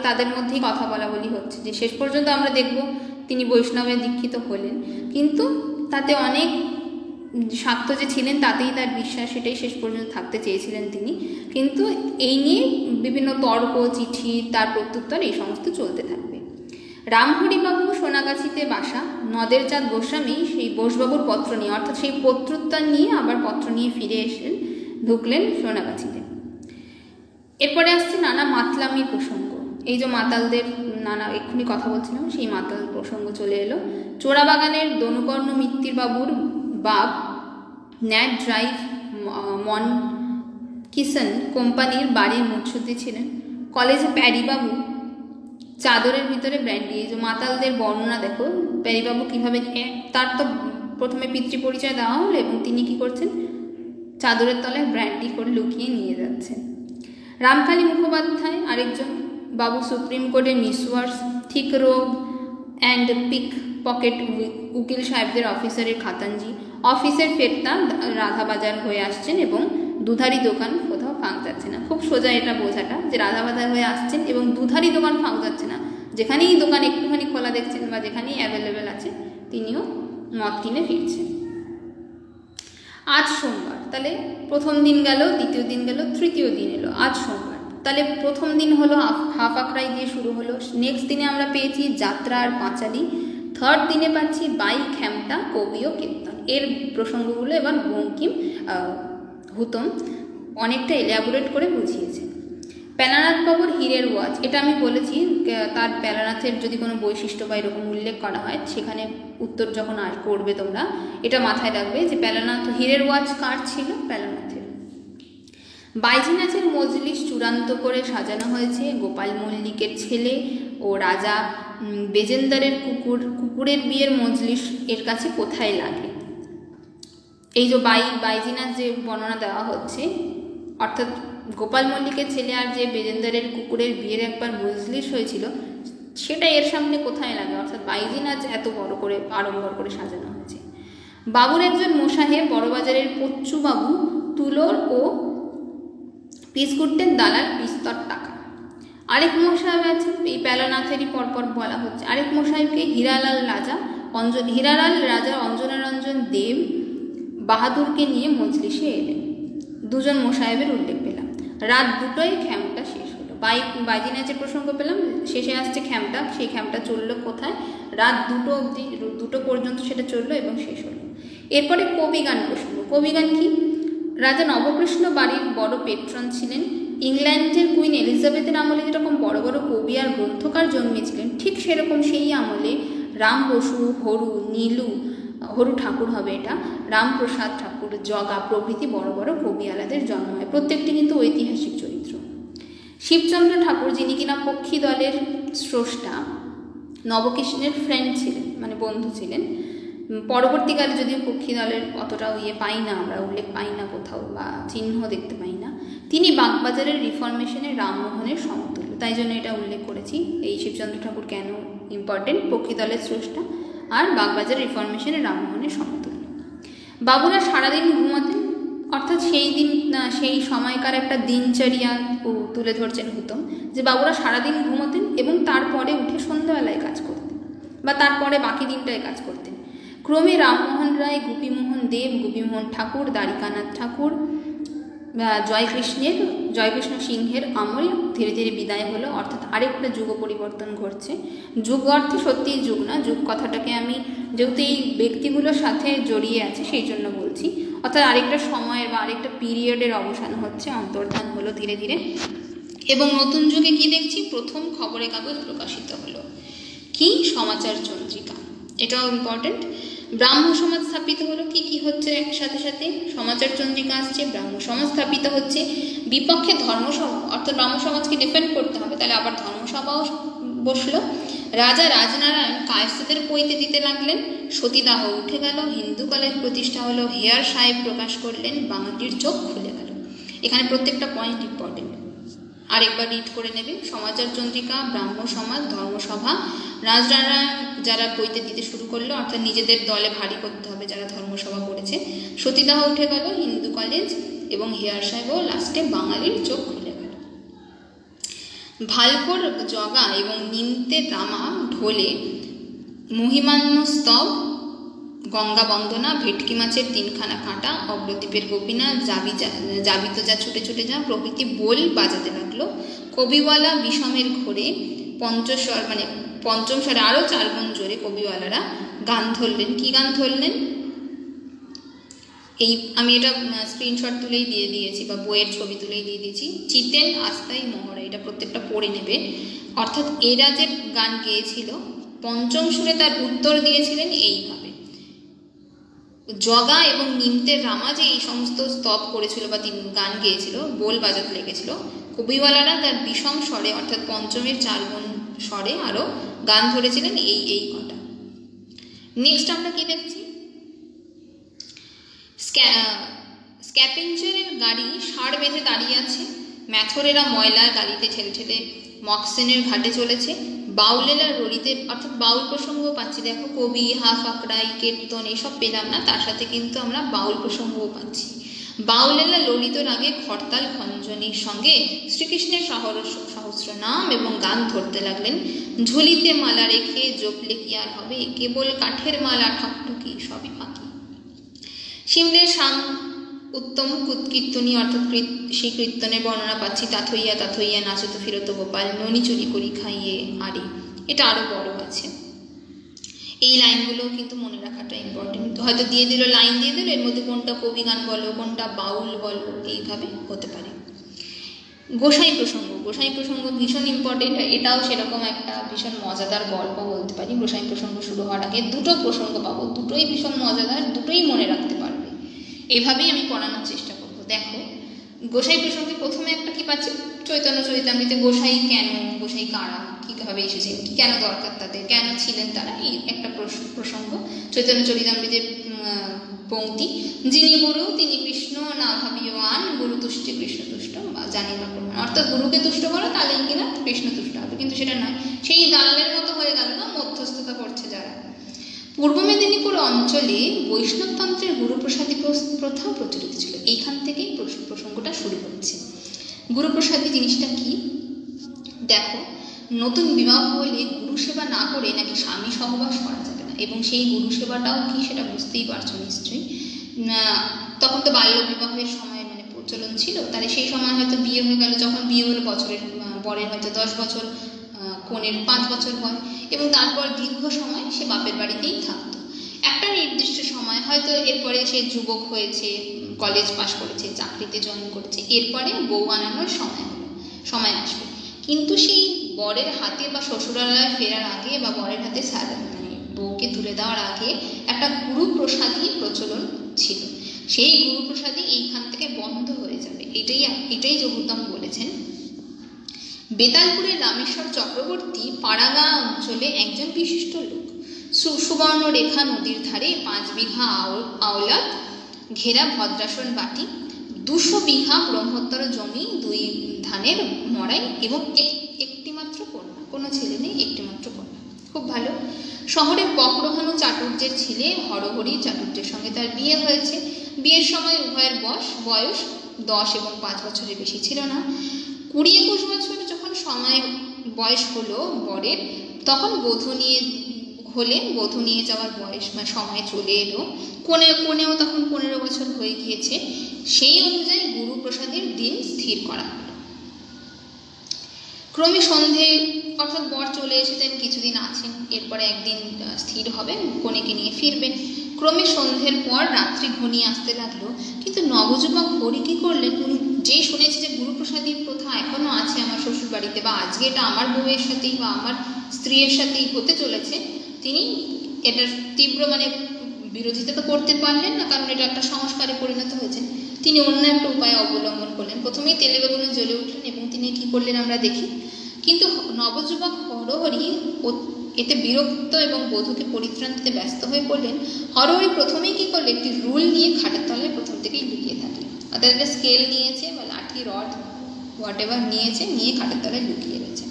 তাদের মধ্যেই কথা বলা বলি হচ্ছে, যে শেষ পর্যন্ত আমরা দেখব তিনি বৈষ্ণবে দীক্ষিত হলেন, কিন্তু তাতে অনেক শাক্ত যে ছিলেন তাতেই তার বিশ্বাস, সেটাই শেষ পর্যন্ত থাকতে চেয়েছিলেন তিনি। কিন্তু এই নিয়ে বিভিন্ন তর্ক, চিঠি, তার প্রত্যুত্তর, এই সমস্ত চলতে থাকবে। রামহরিবাবু সোনাগাছিতে বাসা, নদের চাঁদ গোস্বামী সেই বোসবাবুর পত্র নিয়ে, অর্থাৎ সেই পত্রোত্তর নিয়ে আবার পত্র নিয়ে ফিরে এসে ঢুকলেন সোনাগাছিতে। এরপরে আসছে নানা মাতলামির প্রসঙ্গ। এই যে মাতালদের নানা এক্ষুনি কথা বলছিলাম, সেই মাতাল প্রসঙ্গ চলে এলো। চোরাবাগানের দনুকর্ণ মিত্তির বাবুর বাপ ন্যাট ড্রাইভ মন কিষান কোম্পানির বাড়ির মুৎসুদ্দি ছিলেন। কলেজে প্যারিবাবু চাদরের ভিতরে ব্র্যান্ডি। এই যে মাতালদের বর্ণনা দেখো, প্যারিবাবু কীভাবে, তার তো প্রথমে পিতৃ পরিচয় দেওয়া হলো এবং তিনি কি করছেন, চাদরের তলায় ব্র্যান্ডি করে লুকিয়ে নিয়ে যাচ্ছেন। রামকালী মুখোপাধ্যায় আরেকজন বাবু, সুপ্রিম কোর্টের মিসওয়ার্স, থিক রোগ অ্যান্ড পিক পকেট উকিল সাহেবদের অফিসারের খাতাঞ্জি। অফিসের ফেরতা রাধাবাজার হয়ে আসছেন এবং দুধারি দোকান কোথাও ফাঁক যাচ্ছে না। খুব সোজা এটা বোঝাটা, যে রাধাবাজার হয়ে আসছেন এবং দুধারি দোকান ফাঁক যাচ্ছে না। যেখানেই দোকান একটুখানি খোলা দেখছেন বা যেখানেই অ্যাভেলেবেল আছে তিনিও মদ কিনে ফিরছেন। আজ সোমবার, তাহলে প্রথম দিন গেল, দ্বিতীয় দিন গেল, তৃতীয় দিন এলো, আজ সোমবার। তাহলে প্রথম দিন হলো হাফ আখড়াই দিয়ে শুরু হলো। নেক্সট দিনে আমরা পেয়েছি যাত্রা আর পাঁচালি। থার্ড দিনে পাচ্ছি বাই খ্যামটা, কবি ও কীর্তন। এর প্রসঙ্গগুলো এবার বঙ্কিম হুতম অনেকটা এলাবোরেট করে বুঝিয়েছে। প্যালানাথ বাবুর হীরের ওয়াচ, এটা আমি বলেছি, তার প্যালানাথের যদি কোনো বৈশিষ্ট্য বা এরকম উল্লেখ করা হয় সেখানে উত্তর যখন করবে তোমরা এটা মাথায় রাখবে যে প্যালানাথ হীরের ওয়াচ কার ছিল, প্যালানাথের। বাইজি নাচের মজলিস চূড়ান্ত করে সাজানো হয়েছে। গোপাল মল্লিকের ছেলে ও রাজা বেজেন্দারের কুকুরের বিয়ের মজলিস এর কাছে কোথায় লাগে। এই যে বাইজি নাচ যে বর্ণনা দেওয়া হচ্ছে, অর্থাৎ গোপাল মল্লিকের ছেলে আর যে বেজেন্দারের কুকুরের বিয়ের একবার মজলিস হয়েছিল সেটা এর সামনে কোথায় লাগে, অর্থাৎ বাইজি নাচ এত বড় করে আড়ম্বর করে সাজানো হয়েছে। বাবুর একজন মোসাহেব, বড়বাজারের পচ্চু বাবু, তুলোর ও পিসকুট্টের দালাল, বিস্তর টাকা। আরেক মোসাহেব আছেন, এই প্যালানাথেরই পরপর বলা হচ্ছে। আরেক মোসাহেবকে হীরালাল রাজা অঞ্জনারঞ্জন দেব বাহাদুরকে নিয়ে মজলিসে এলেন। দুজন মোসাহেবের উল্লেখ পেলাম। রাত 2টোয় খ্যামটা শেষ হলো। বাইজি নাচের প্রসঙ্গ পেলাম, শেষে আসছে খ্যামটা। সেই খ্যামটা চললো কোথায়, রাত 2টো অবধি, 2টো পর্যন্ত সেটা চললো এবং শেষ হলো। এরপরে কবিগান প্রসঙ্গ। কবিগান কি, রাজা নবকৃষ্ণ বাড়ির বড় পেট্রন ছিলেন। ইংল্যান্ডের কুইন এলিজাবেথের আমলে যেরকম বড় বড় কবি আর গ্রন্থকার জন্মেছিলেন, ঠিক সেরকম সেই আমলে রাম বসু, হরু ঠাকুর হবে এটা, রামপ্রসাদ ঠাকুর, জগা প্রভৃতি বড় বড় কবিয়ালাদের জন্ম হয়। প্রত্যেকটি কিন্তু ঐতিহাসিক চরিত্র। শিবচন্দ্র ঠাকুর, যিনি কিনা পক্ষী দলের স্রষ্টা, নবকৃষ্ণের ফ্রেন্ড ছিলেন, মানে বন্ধু ছিলেন। পরবর্তীকালে যদিও পক্ষী দলের অতটা পাই না, আমরা উল্লেখ পাই না কোথাও বা চিহ্ন দেখতে পাই না। তিনি বাগবাজারের রিফরমেশনে রামমোহনের সমতুল্য, তাই জন্য এটা উল্লেখ করেছি। এই শিবচন্দ্র ঠাকুর কেন ইম্পর্টেন্ট, পক্ষী দলের স্রষ্টা আর বাগবাজার রিফরমেশনে রামমোহনের সমতুল্য। বাবুরা সারাদিন ঘুমাতেন, অর্থাৎ সেই সময়কার একটা দিনচর্যা তুলে ধরছেন হুতম, যে বাবুরা সারাদিন ঘুমাতেন এবং তারপরে উঠে সন্ধ্যাবেলায় কাজ করতেন বা তারপরে বাকি দিনটায় কাজ করতেন। ক্রমে রামমোহন রায়, গোপীমোহন দেব, গোপীমোহন ঠাকুর, দ্বারিকানাথ ঠাকুর, জয়কৃষ্ণ সিংহের আমল ধীরে ধীরে বিদায় হলো, অর্থাৎ আরেকটা যুগ পরিবর্তন ঘটছে। যুগ অর্থে সত্যিই যুগ না, যুগ কথাটাকে আমি যেহেতু এই ব্যক্তিগুলোর সাথে জড়িয়ে আছে সেই জন্য বলছি, অর্থাৎ আরেকটা সময়ের বা আরেকটা পিরিয়ডের অবসান হচ্ছে, অন্তর্ধান হলো ধীরে ধীরে। এবং নতুন যুগে কি দেখছি, প্রথম খবরের কাগজ প্রকাশিত হলো, কি, সমাচার চন্দ্রিকা, এটাও ইম্পর্টেন্ট। ব্রাহ্ম সমাজ স্থাপিত হলো, কি কি হচ্ছে একসাথে সাথে, সমাচার চন্দ্রিকা আসছে, ব্রাহ্ম সমাজ স্থাপিত হচ্ছে, বিপক্ষে ধর্মসভা, অর্থাৎ ব্রাহ্ম সমাজকে ডিফেন্ড করতে হবে, তাহলে আবার ধর্মসভাও বসলো। রাজা রাজনারায়ণ কায়স্থদের পৈতে দিতে লাগলেন, সতীদাহ উঠে গেল, হিন্দু কলেজ প্রতিষ্ঠা হলো, হেয়ার সাহেব প্রকাশ করলেন, বাঙালির চোখ খুলে গেল। এখানে প্রত্যেকটা পয়েন্ট ইম্পর্টেন্ট, আরেকবার রিড করে নেবে। সমাচার চন্দ্রিকা, ব্রাহ্ম সমাজ, ধর্মসভা, রাজনারায়ণ যারা পৈতে দিতে শুরু করলো, অর্থাৎ নিজেদের দলে ভারী করতে হবে যারা ধর্মসভা করেছে, সতীদাহ উঠে গেল, হিন্দু কলেজ এবং হেয়ার সাহেব, ও লাস্টে বাঙালির চোখ খুলে গেল। ভালকোর জগা এবং নিমতে রামা ঢোলে মহিমান্য স্তব, গঙ্গা বন্দনা, ভেটকি মাছের 3খানা কাঁটা, অগ্রদ্বীপের গোপীনাথ, যাবি তো যা ছুটে ছুটে যা প্রভৃতি বোল বাজাতে লাগলো। কবিওয়ালা বিষমের ঘোরে পঞ্চস্বর, মানে পঞ্চম স্বরে আরও 4 গুণ জোরে কবিওয়ালারা গান ধরলেন। কি গান ধরলেন? এই আমি এটা স্ক্রিনশট তুলেই দিয়ে দিয়েছি বা বইয়ের ছবি তুলেই দিয়ে দিয়েছি। চিতেন আস্তাই মহড়া, এটা প্রত্যেকটা পড়ে নেবে। অর্থাৎ এরা যে গান গেয়েছিল পঞ্চম সুরে তার উত্তর দিয়েছিলেন এইভাবে। জগা এবং নিমতের রামা যে এই সমস্ত স্তব করেছিল বা তিনি গান গেয়েছিল, বোল বাজাতে লেগেছিল, কবিওয়ালারা তার বিষম স্বরে অর্থাৎ পঞ্চমের 4 গুণ স্বরে আরও গান ধরেছিলেন এই কটা। নেক্সট আমরা কি দেখছি? স্ক্যাপেঞ্জারের গাড়ি ষাঁড় বেঁধে দাঁড়িয়ে আছে, ম্যাথরেরা ময়লার গাড়িতে ঠেলে ঠেলে মক্সেনের ঘাটে চলেছে, বাউলেরা রড়িতে, অর্থাৎ বাউল প্রসঙ্গ পাচ্ছি। দেখো কবি, হাফ আঁকড়াই, কীর্তন এসব পেলাম না, তার সাথে কিন্তু আমরা বাউল প্রসঙ্গও পাচ্ছি। বাউলেরা ললিত রাগে খরতাল খঞ্জনির সঙ্গে শ্রীকৃষ্ণের সহস্র নাম এবং গান ধরতে লাগলেন। ঝুলিতে মালা রেখে জপলে কি আর হবে, কেবল কাঠের মালা ঠকঠকি সবই ফাঁকি। শিমলের শাম উত্তম কীর্তনী, অর্থাৎ সেই কীর্তনের বর্ণনা পাচ্ছি। তাথইয়া তাথইয়া নাচত ফিরত গোপাল, ননি চুরি করি খাইয়ে আরে। এটা আরো বড় আছে। এই লাইনগুলো কিন্তু মনে রাখাটা ইম্পর্টেন্ট। হয়তো দিয়ে দিল, লাইন দিয়ে দিল, এর মধ্যে কোনটা কবি গান বলো, কোনটা বাউল বলো, এইভাবে হতে পারে। গোসাই প্রসঙ্গ, গোসাই প্রসঙ্গ ভীষণ ইম্পর্টেন্ট। এটাও সেরকম একটা ভীষণ মজাদার গল্প বলতে পারি। গোসাই প্রসঙ্গ শুরু হওয়ার আগে 2টো প্রসঙ্গ পাবো, দুটোই ভীষণ মজাদার, দুটোই মনে রাখতে পারবে। এভাবেই আমি পড়ানোর চেষ্টা করবো। দেখো গোসাই প্রসঙ্গে প্রথমে একটা কি পাচ্ছি, চৈতন্য চরিতামৃতে গোসাই কেন, গোসাই কারা, কিভাবে এসেছেন, কেন দরকার তাদের, কেন ছিলেন তারা, এই একটা প্রসঙ্গ। চৈতন্য চরিতামৃতের পংক্তি, যিনি গুরু তিনি কৃষ্ণ, না ভাবিও আন, গুরু তুষ্টে কৃষ্ণ তুষ্ট, জানি না প্রমাণ। অর্থাৎ গুরুকে তুষ্ট করো তাহলেই কিনা কৃষ্ণ তুষ্ট হবে, কিন্তু সেটা নয়। সেই দালালের মতো হয়ে গেল না, মধ্যস্থতা করছে যারা। পূর্ব মেদিনীপুর অঞ্চলে বৈষ্ণবতন্ত্রের গুরুপ্রসাদী প্রথা প্রচলিত ছিল। এইখান থেকেই প্রসঙ্গটা শুরু হচ্ছে। গুরুপ্রসাদী জিনিসটা কি? দেখো, নতুন বিবাহ হলে গুরু সেবা না করে নাকি স্বামী সহবাস করা যাবে না, এবং সেই গুরু সেবাটাও কি সেটা বুঝতেই পারছো নিশ্চয়ই। তখন তো বাল্য বিবাহের সময় মানে প্রচলন ছিল, তাহলে সেই সময় হয়তো বিয়ে হয়ে গেল, যখন বিয়ে হলো বছরের বরের হয়তো 10 বছর, কনের 5 বছর হয়, এবং তারপর দীর্ঘ সময় সে বাপের বাড়িতেই থাকতো। একটা নির্দিষ্ট সময় হয়তো এরপরে সে যুবক হয়েছে, কলেজ পাশ করেছে, চাকরিতে জয়েন করেছে, এরপরে বউ আনানোর সময় আসবে। কিন্তু সেই বরের হাতে বা শ্বশুরালয়ে ফেরার আগে বা বরের হাতে মানে বউকে তুলে দেওয়ার আগে একটা গুরুপ্রসাদী প্রচলন ছিল। সেই গুরুপ্রসাদী এইখান থেকে বন্ধ হয়ে যাবে, এটাই যোগতম বলেছেন। বেতালপুরের রামেশ্বর চক্রবর্তী পাড়াগা অঞ্চলে একজন বিশিষ্ট লোক। সুবর্ণ রেখা নদীর ধারে 5 বিঘা আওলাদ ঘেরা ভদ্রাসন বাটি, 200 বিঘা ব্রহ্মোত্তর জমি, 2 ধানের মড়াই এবং একটি মাত্র কন্যা, কোনো ছেলে নেই, একটি মাত্র কন্যা। খুব ভালো। শহরে বক্রহানু চাটুর্যের ছেলে হরহরি চাটুর্যের সঙ্গে তার বিয়ে হয়েছে। বিয়ের সময় উভয়ের বয়স 10 এবং 5 বছরের বেশি ছিল না। 20-21 বছর যখন বয়স হলো বরের, তখন বধূ নিয়ে যাওয়ার বয়স বা সময় চলে এলো। কোনেও তখন 15 বছর হয়ে গিয়েছে। সেই অনুযায়ী গুরুপ্রসাদের দিন স্থির করা হলো। ক্রমে সন্ধে, অর্থাৎ বর চলে এসেছেন, কিছুদিন আছেন, এরপরে একদিন স্থির হবেন, কনেকে নিয়ে ফিরবেন। ক্রমে সন্ধ্যের পর রাত্রি ঘনিয়ে আসতে লাগলো। কিন্তু নবযুবক হরি কি করলেন, উনি যেই শুনেছে যে গুরুপ্রসাদী প্রথা এখনো আছে আমার শ্বশুর বাড়িতে, বা আজকে এটা আমার বউয়ের সাথেই বা আমার স্ত্রীর সাথেই হতে চলেছে, তিনি এটার তীব্র মানে বিরোধিতা তো করতে পারলেন না, কারণ এটা একটা সংস্কারে পরিণত হয়েছে। তিনি অন্য একটা উপায় অবলম্বন করলেন। প্রথমেই তেলে বেগুনে জ্বলে উঠলেন এবং তিনি কি করলেন আমরা দেখি। কিন্তু নবযুবক হরহরি এতে বিরক্ত এবং বধূকে পরিত্রাণ দিতে ব্যস্ত হয়ে পড়লেন। হরহরি প্রথমেই কি করলেন, একটি রুল নিয়ে খাটের তলায় প্রথম থেকেই লুকিয়ে থাকলেন। অর্থাৎ একটা স্কেল নিয়েছে বা লাঠি, রড, হোয়াট এভার নিয়ে খাটের তলায় লুকিয়ে রয়েছে।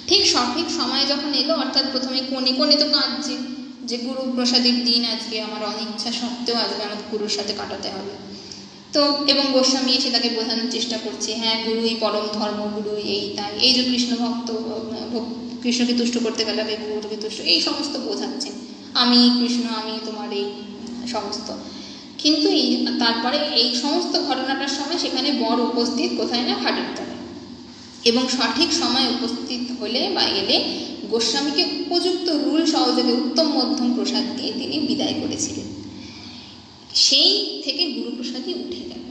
ঠিক সঠিক সময় যখন এলো, অর্থাৎ প্রথমে কোনে তো কাঁদছে যে গুরুপ্রসাদের দিন আজকে, আমার অনিচ্ছা সত্ত্বেও আজকে আমার গুরুর সাথে কাটাতে হবে। তো এবং গোস্বামী এসে তাকে বোঝানোর চেষ্টা করছে, হ্যাঁ গুরুই পরম ধর্ম, গুরুই এই তাই, এই যে কৃষ্ণ ভক্ত, কৃষ্ণকে তুষ্ট করতে গেলে গুরুকে তুষ্ট, এই সমস্ত বোঝাচ্ছেন, আমি কৃষ্ণ, আমি তোমার এই সমস্ত। কিন্তু তারপরে এই সমস্ত ঘটনাটার সময় সেখানে বর উপস্থিত কোথায় না, খাটের তলায়। এবং সঠিক সময় উপস্থিত হলে বা এলে গোস্বামীকে উপযুক্ত রুল সহযোগে উত্তম মধ্যম প্রসাদ দিয়ে তিনি বিদায় করেছিলেন। সেই থেকে গুরুপ্রসাদই উঠে গেল।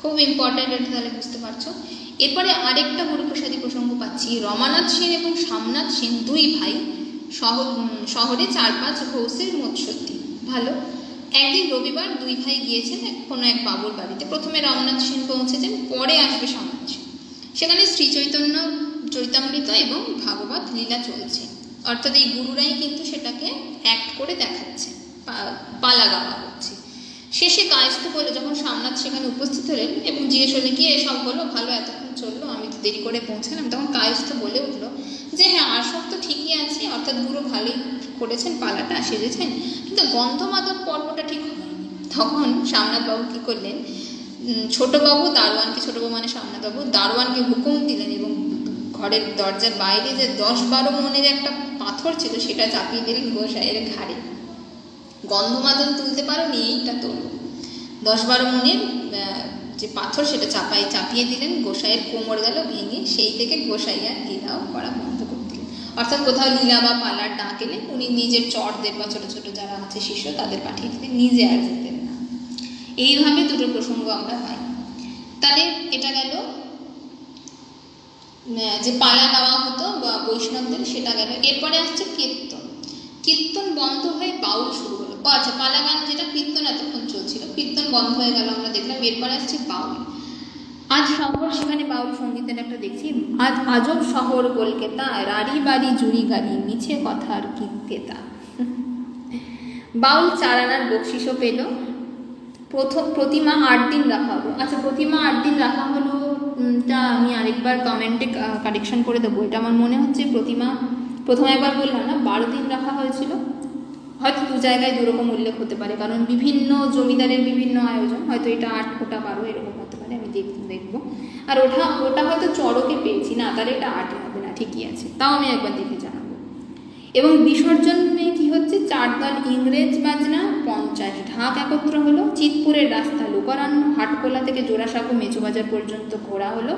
খুব ইম্পর্ট্যান্ট, এটা তাহলে বুঝতে পারছো। এরপরে আরেকটা গুরুপ্রসাদী প্রসঙ্গ পাচ্ছি। রমানাথ সেন এবং শ্যামনাথ সেন দুই ভাই শহরে 4-5 ঘোষের মৎস্যদ্বীপ। ভালো। একদিন রবিবার দুই ভাই গিয়েছেন কোনো এক বাবুর বাড়িতে। প্রথমে রমানাথ সেন পৌঁছেছেন, পরে আসবে শ্যামনাথ সেন। সেখানে শ্রী চৈতন্য চৈতামৃত এবং ভাগবত লীলা চলছে, অর্থাৎ এই গুরুরাই কিন্তু সেটাকে অ্যাক্ট করে দেখাচ্ছে, পালা গাওয়া হচ্ছে। শেষে কায়স্থ বলে যখন শ্যামনাথ সেখানে উপস্থিত হলেন এবং জিজ্ঞেস হলেন কি এসব বলো, ভালো এতক্ষণ চললো, আমি তো দেরি করে পৌঁছালাম, তখন কায়স্থ বলে উঠলো যে হ্যাঁ আর সব তো ঠিকই আছে, অর্থাৎ গুরু ভালোই করেছেন, পালাটা সেজেছেন, কিন্তু গন্ধমাদক পর্বটা ঠিক হয়নি। তখন শ্যামনাথ বাবু কী করলেন, ছোটবাবু দারোয়ানকে, ছোটবাবু মানে শ্যামনাথ বাবু দারোয়ানকে হুকুম দিলেন এবং ঘরের দরজার বাইরে যে 10-12 মনের একটা পাথর ছিল সেটা চাপিয়ে দিলেন গোসাইয়ের ঘাড়ে। গন্ধমাদন তুলতে পারোনি, এইটা তোল। 10-12 মনের যে পাথর সেটা চাপিয়ে দিলেন, গোসাইয়ের কোমর গেল ভেঙে। সেই থেকে গোসাই আর লীলাও করা বন্ধ করে দিলেন। অর্থাৎ কোথাও লীলা বা পালার ডাক এলে উনি নিজের চরদের বা ছোট ছোট যারা আছে শিষ্য তাদের পাঠিয়ে দিতেন, নিজে আর যেতেন না। এইভাবে দুটো প্রসঙ্গ আমরা পাই। তাহলে এটা গেল যে পালা গাওয়া হতো বা বৈষ্ণবদের, সেটা গেল। এরপরে আসছে কীর্তন। কীর্তন বন্ধ হয়ে বাউল শুরু হলো। আচ্ছা, পালা গান যেটা কীর্তন এতক্ষণ চলছিল, কীর্তন বন্ধ হয়ে গেল আমরা দেখলাম। এরপরে আসছে বাউল। আজ শহর, সেখানে বাউল সঙ্গীতের একটা দেখছি। আজ আজব শহর কলকাতা, রাড়ি বাড়ি জুড়ি গাড়ি, মিছে কথার কীর্তেতা। বাউল 4 আনার বকশিসও পেল। প্রতিমা 8 দিন রাখা হলো। আচ্ছা, প্রতিমা 8 দিন রাখা হলো, তা আমি আরেকবার কমেন্টে কারেকশন করে দেবো। এটা আমার মনে হচ্ছে প্রথমে একবার বললাম না 12 দিন রাখা হয়েছিল, হয়তো 2 জায়গায় 2 রকম উল্লেখ হতে পারে, কারণ বিভিন্ন জমিদারের বিভিন্ন আয়োজন, হয়তো এটা 8 ওটা 12 এরকম হতে পারে, আমি দেখবো। আর ওটা হয়তো চড়কে পেয়েছি না, তাহলে এটা 8 হবে না, ঠিকই আছে, তাও আমি একবার দেখে জানাবো। এবং বিসর্জনে কি হচ্ছে, 4 দল ইংরেজ বাজনা, 50 ঢাক একত্র হলো। চিতপুরের রাস্তা লোকারণ্য, হাটকোলা থেকে জোড়াসাঁকো মেচোবাজার পর্যন্ত ঘোরা হলো।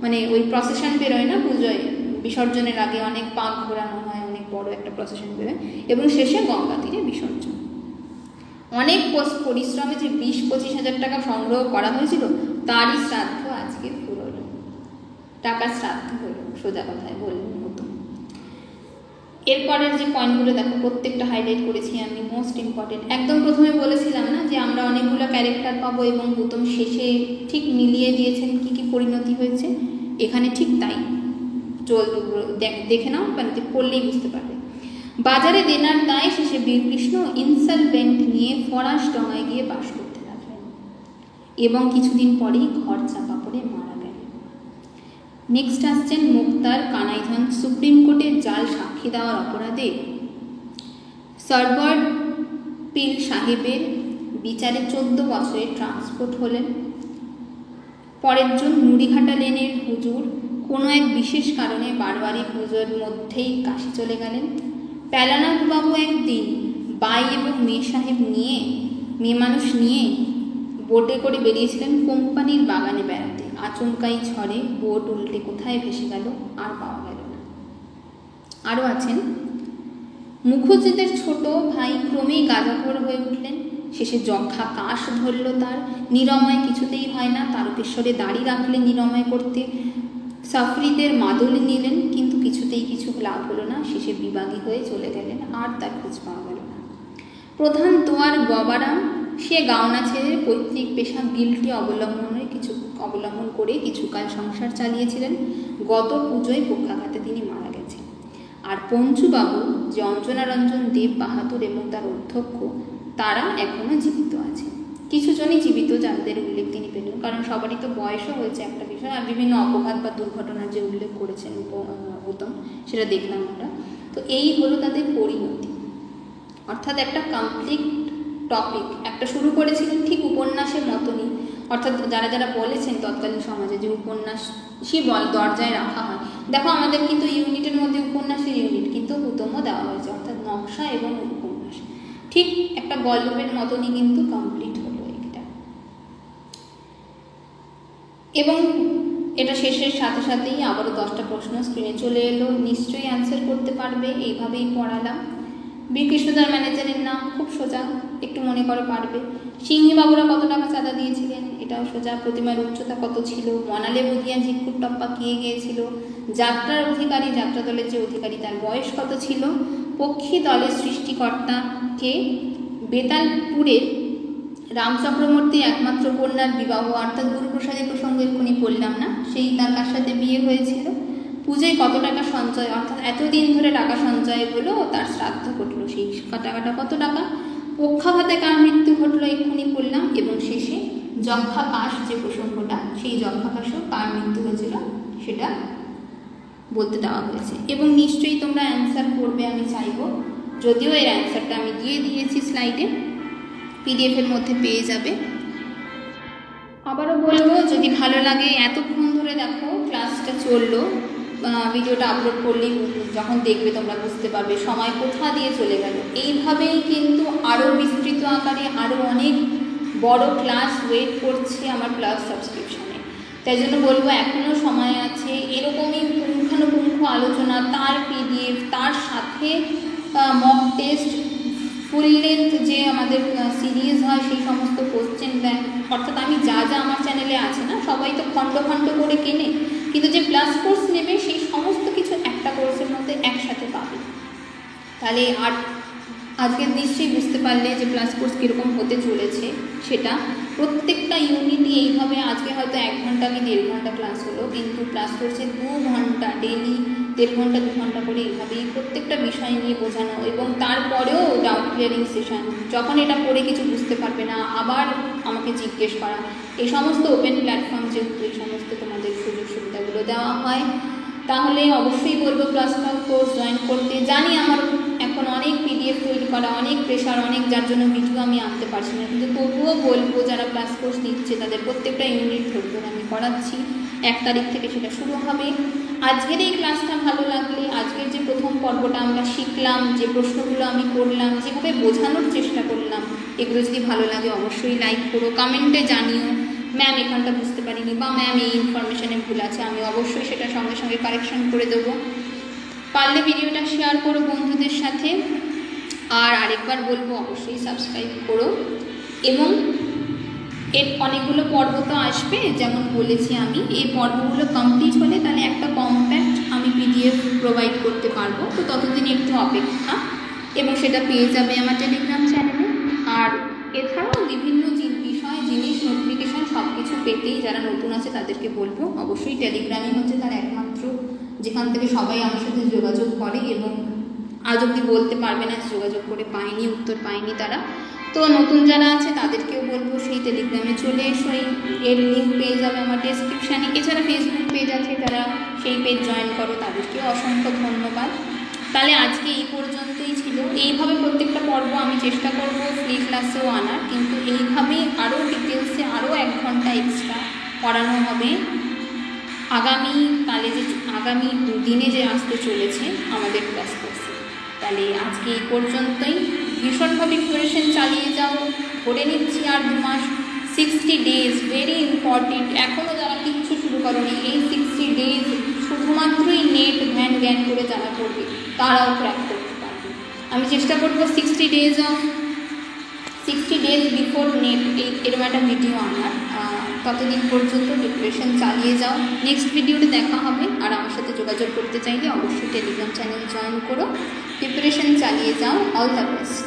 মানে ওই প্রসেশন বেরোয় না পুজোয়, বিসর্জনের আগে অনেক পাক ঘোরানো হয়, অনেক বড় একটা প্রসেশন বেরোয়, এবং শেষে গঙ্গা তীরে বিসর্জন। অনেক পরিশ্রমে যে 20-25 হাজার টাকা সংগ্রহ করা হয়েছিল, তারই শ্রাদ্ধ আজকে ফুরলো। টাকার শ্রাদ্ধ হলো, সোজা কথায় বললেন হতো। এরপরের যে পয়েন্টগুলো দেখো, প্রত্যেকটা হাইলাইট করেছি আমি, মোস্ট ইম্পর্টেন্ট। একদম প্রথমে বলেছিলাম না যে আমরা অনেকগুলো ক্যারেক্টার পাবো এবং গৌতম শেষে ঠিক মিলিয়ে দিয়েছেন কি কি পরিণতি হয়েছে, এখানে ঠিক তাই। দেখে নাও, মানে পড়লেই বুঝতে পারবে। বাজারে দেনার দায় শেষে বীরকৃষ্ণ ইনসলভেন্ট নিয়ে ফরাস ডঙায় গিয়ে বাস করতে লাগলেন এবং কিছুদিন পরেই ঘর চাপা পড়ে মারা গেলেন। নেক্সট আসছেন মুক্তার কানাইধন। সুপ্রিম কোর্টে জাল সাক্ষী দেওয়ার অপরাধে সরবর পীর সাহেবের বিচারে 14 বছরে ট্রান্সপোর্ট হলেন। পরের জন নুড়িঘাটা লেনের হুজুর কোনো এক বিশেষ কারণে বারবারই পুজোর মধ্যেই কাশি চলে গেলেন। প্যালানাথ বাবু একদিন বাই এবং মেয়ে মানুষ নিয়ে বোটে করে বেরিয়েছিলেন কোম্পানির বাগানে বেড়াতে। আচমকাই ঝড়ে বোট উল্টে কোথায় ভেসে গেল আর পাওয়া গেল না। আরও আছেন মুখুজ্জিদের ছোট ভাই ক্রমেই গাঁজাখোর হয়ে উঠলেন। শেষে যক্ষা কাশ ধরল তার। নিরময় কিছুতেই হয় না, তারকেশ্বরে দাড়ি রাখলেন নিরময় করতে। সাফরিদের মাদল নিলেন, কিন্তু কিছুতেই কিছু লাভ হলো না। শেষে বিবাগী হয়ে চলে গেলেন, আর তার খোঁজ পাওয়া গেল না। প্রধান দোয়ার গবারাম, সে গাওনা ছেড়ে পৈতৃক পেশা গিল্টি অবলম্বন করে কিছুকাল সংসার চালিয়েছিলেন। গত পুজোয় পক্ষাঘাতে তিনি মারা গেছেন। আর পঞ্চুবাবু, যে অঞ্জনারঞ্জন দেব বাহাদুর এবং তার অধ্যক্ষ, তারা এখনও জীবিত আছে। কিছু জনই জীবিত যাদের উল্লেখ তিনি পেলেন, কারণ সবারই তো বয়সও হয়েছে একটা বিষয়, আর বিভিন্ন অপঘাত বা দুর্ঘটনার যে উল্লেখ করেছেন গৌতম, সেটা দেখলাম আমরা। তো এই হলো তাদের পরিণতি, অর্থাৎ একটা কমপ্লিট টপিক। একটা শুরু করেছিলেন ঠিক উপন্যাসের মতনই, অর্থাৎ যারা যারা বলেছেন তৎকালীন সমাজে যে উপন্যাসই দরজায় রাখা হয়। দেখো আমাদের কিন্তু ইউনিটের মধ্যে উপন্যাসের ইউনিট কিন্তু হুতমও দেওয়া হয়েছে, অর্থাৎ নকশা এবং উপন্যাস ঠিক একটা গল্পের মতনই কিন্তু কমপ্লিট হলো এটা। এবং এটা শেষের সাথে সাথেই আবারও 10টা প্রশ্ন স্ক্রিনে চলে এলো, নিশ্চয়ই অ্যান্সার করতে পারবে। এইভাবেই পড়ালাম। বীর কৃষ্ণদার ম্যানেজারের নাম খুব সোজা, একটু মনে করে পারবে। সিংহী বাবুরা কত টাকা চাঁদা দিয়েছিলেন, এটাও সোজা। প্রতিমার উচ্চতা কত ছিল, মনালে বুদিয়া ঝিকুর টপ্পা কে গিয়েছিল, যাত্রার অধিকারী, যাত্রা দলের যে অধিকারী তার বয়স কত ছিল, পক্ষী দলের সৃষ্টিকর্তা কে, বেতালপুরের রামচক্রবর্তী একমাত্র কন্যার বিবাহ অর্থাৎ গুরুপ্রসাদের প্রসঙ্গ এক্ষুনি বললাম না, সেই তার কার সাথে বিয়ে হয়েছিল, পুজোয় কত টাকা সঞ্চয় অর্থাৎ এতদিন ধরে টাকা সঞ্চয় হলো, তার শ্রাদ্ধ ঘটলো, সেই টাকাটা কত টাকা, পক্ষাঘাতে কার মৃত্যু ঘটলো এক্ষুনি বললাম, এবং শেষে যক্ষাকাশ যে প্রসঙ্গটা, সেই যক্ষাকাশও কার মৃত্যু হয়েছিল সেটা বলতে দেওয়া হয়েছে। এবং নিশ্চয়ই তোমরা অ্যান্সার করবে আমি চাইবো, যদিও এর অ্যান্সারটা আমি দিয়ে দিয়েছি স্লাইডে, পিডিএফের মধ্যে পেয়ে যাবে। আবারও বলবো, যদি ভালো লাগে এতক্ষণ ধরে দেখো ক্লাসটা চললো, ভিডিওটা আপলোড করলেই যখন দেখবে তোমরা বুঝতে পারবে সময় কোথা দিয়ে চলে গেল। এইভাবেই কিন্তু আরও বিস্তৃত আকারে আরও অনেক বড় ক্লাস ওয়েট করছে আমার ক্লাস সাবস্ক্রিপশনে। তাই জন্য বলবো এখনও সময় আছে। এরকমই পুঙ্খানুপুঙ্খ আলোচনা, তার পিডিএফ, তার সাথে মক টেস্ট, ফুল লেন্থ যে আমাদের সিরিজ হয় সেই সমস্ত কোশ্চেন ব্যাংক, অর্থাৎ আমি যা যা আমার চ্যানেলে আছে না, সবাই তো খণ্ড খণ্ড করে কেনে, কিন্তু যে প্লাস কোর্স নেবে সেই সমস্ত কিছু একটা কোর্সের মধ্যে একসাথে পাবে। তাহলে আর আজকে নিশ্চয়ই বুঝতে পারলে যে প্লাস কোর্স কীরকম হতে চলেছে সেটা। প্রত্যেকটা ইউনিটই এইভাবে, আজকে হয়তো 1 ঘন্টা কি 1.5 ঘন্টা ক্লাস হলো, কিন্তু প্লাস কোর্সে 2 ঘন্টা ডেলি 1.5 ঘন্টা 2 ঘন্টা করে এইভাবেই প্রত্যেকটা বিষয় নিয়ে বোঝানো, এবং তারপরেও ডাউট ক্লিয়ারিং সেশন, যখন এটা পড়ে কিছু বুঝতে পারবে না আবার আমাকে জিজ্ঞেস করা, এই সমস্ত ওপেন প্ল্যাটফর্ম যেহেতু এই সমস্ত তোমাদের সুযোগ সুবিধাগুলো দেওয়া হয়, তাহলে অবশ্যই বলবো প্লাস কোর্স জয়েন করতে। জানি আমার এখন অনেক পিডিএফ তৈরি করা, অনেক প্রেশার, অনেক, যার জন্য ভিডিও আমি আনতে পারছি না, কিন্তু তবুও বলবো যারা প্লাস কোর্স নিচ্ছে তাদের প্রত্যেকটা ইউনিট ধরে আমি করাচ্ছি। 1 তারিখ থেকে সেটা শুরু হবে। আজকের এই ক্লাসটা ভালো লাগলে, আজকের যে প্রথম পর্বটা আমরা শিখলাম, যে প্রশ্নগুলো আমি করলাম, যেভাবে বোঝানোর চেষ্টা করলাম, এগুলো যদি ভালো লাগে অবশ্যই লাইক করো, কমেন্টে জানিও ম্যাম এখানটা বুঝতে পারিনি, বা ম্যাম এই ইনফরমেশানে ভুল আছে, আমি অবশ্যই সেটা সঙ্গে সঙ্গে কারেকশন করে দেবো। পারলে ভিডিওটা শেয়ার করো বন্ধুদের সাথে, আর আরেকবার বলবো অবশ্যই সাবস্ক্রাইব করো। এবং এর অনেকগুলো পর্ব তো আসবে, যেমন বলেছি আমি, এই পর্বগুলো কমপ্লিট হলে তাহলে একটা কম্প্যাক্ট আমি পিডিএফ প্রোভাইড করতে পারবো, তো ততদিন একটু অপেক্ষা, এবং সেটা পেয়ে যাবে আমার টেলিগ্রাম চ্যানেলে। আর এছাড়াও বিভিন্ন বিষয়, জিনিস, নোটিফিকেশান সব কিছু পেতেই যারা নতুন আছে তাদেরকে বলবো অবশ্যই টেলিগ্রামই হচ্ছে তার একমাত্র, যেখান থেকে সবাই আমার সাথে যোগাযোগ করে, এবং আজ অব্দি বলতে পারবে না যোগাযোগ করে পায়নি, উত্তর পায়নি তারা। তো নতুন যারা আছে তাদেরকেও বলবো সেই টেলিগ্রামে চলে এসো, এর লিঙ্ক পেয়ে যাবে আমার ডেসক্রিপশানে। এছাড়া ফেসবুক পেজ আছে, যারা সেই পেজ জয়েন করো তাদেরকেও অসংখ্য ধন্যবাদ। তাহলে আজকে এই পর্যন্তই ছিল। এইভাবে প্রত্যেকটা পর্ব আমি চেষ্টা করব ফ্রি ক্লাসেও আনার, কিন্তু এইভাবেই আরও ডিটেলসে আরও 1 ঘন্টা এক্সট্রা পড়ানো হবে আগামী দিনে যে আসতে চলেছে আমাদের ক্লাস কোর্সে। তাহলে আজকে এই পর্যন্তই। ভীষণভাবে প্রিপারেশন চালিয়ে যাও, ধরে নিচ্ছি আর 2 মাস, 60 ডেজ ভেরি ইম্পর্টেন্ট। এখনও যারা কিচ্ছু শুরু করেনি, এই 60 ডেজ শুধুমাত্রই নেট জ্ঞান করে যারা করবে তারাও ক্র্যাক করতে পারবে। আমি চেষ্টা করবো 60 ডেজ বিফোর নেট এরকম একটা ভিডিও আনার। ততদিন পর্যন্ত প্রিপারেশন চালিয়ে যাও। নেক্সট ভিডিওতে দেখা হবে। আর আমার সাথে যোগাযোগ করতে চাইলে অবশ্যই টেলিগ্রাম চ্যানেল জয়েন করো। প্রিপারেশন চালিয়ে যাও। All the best.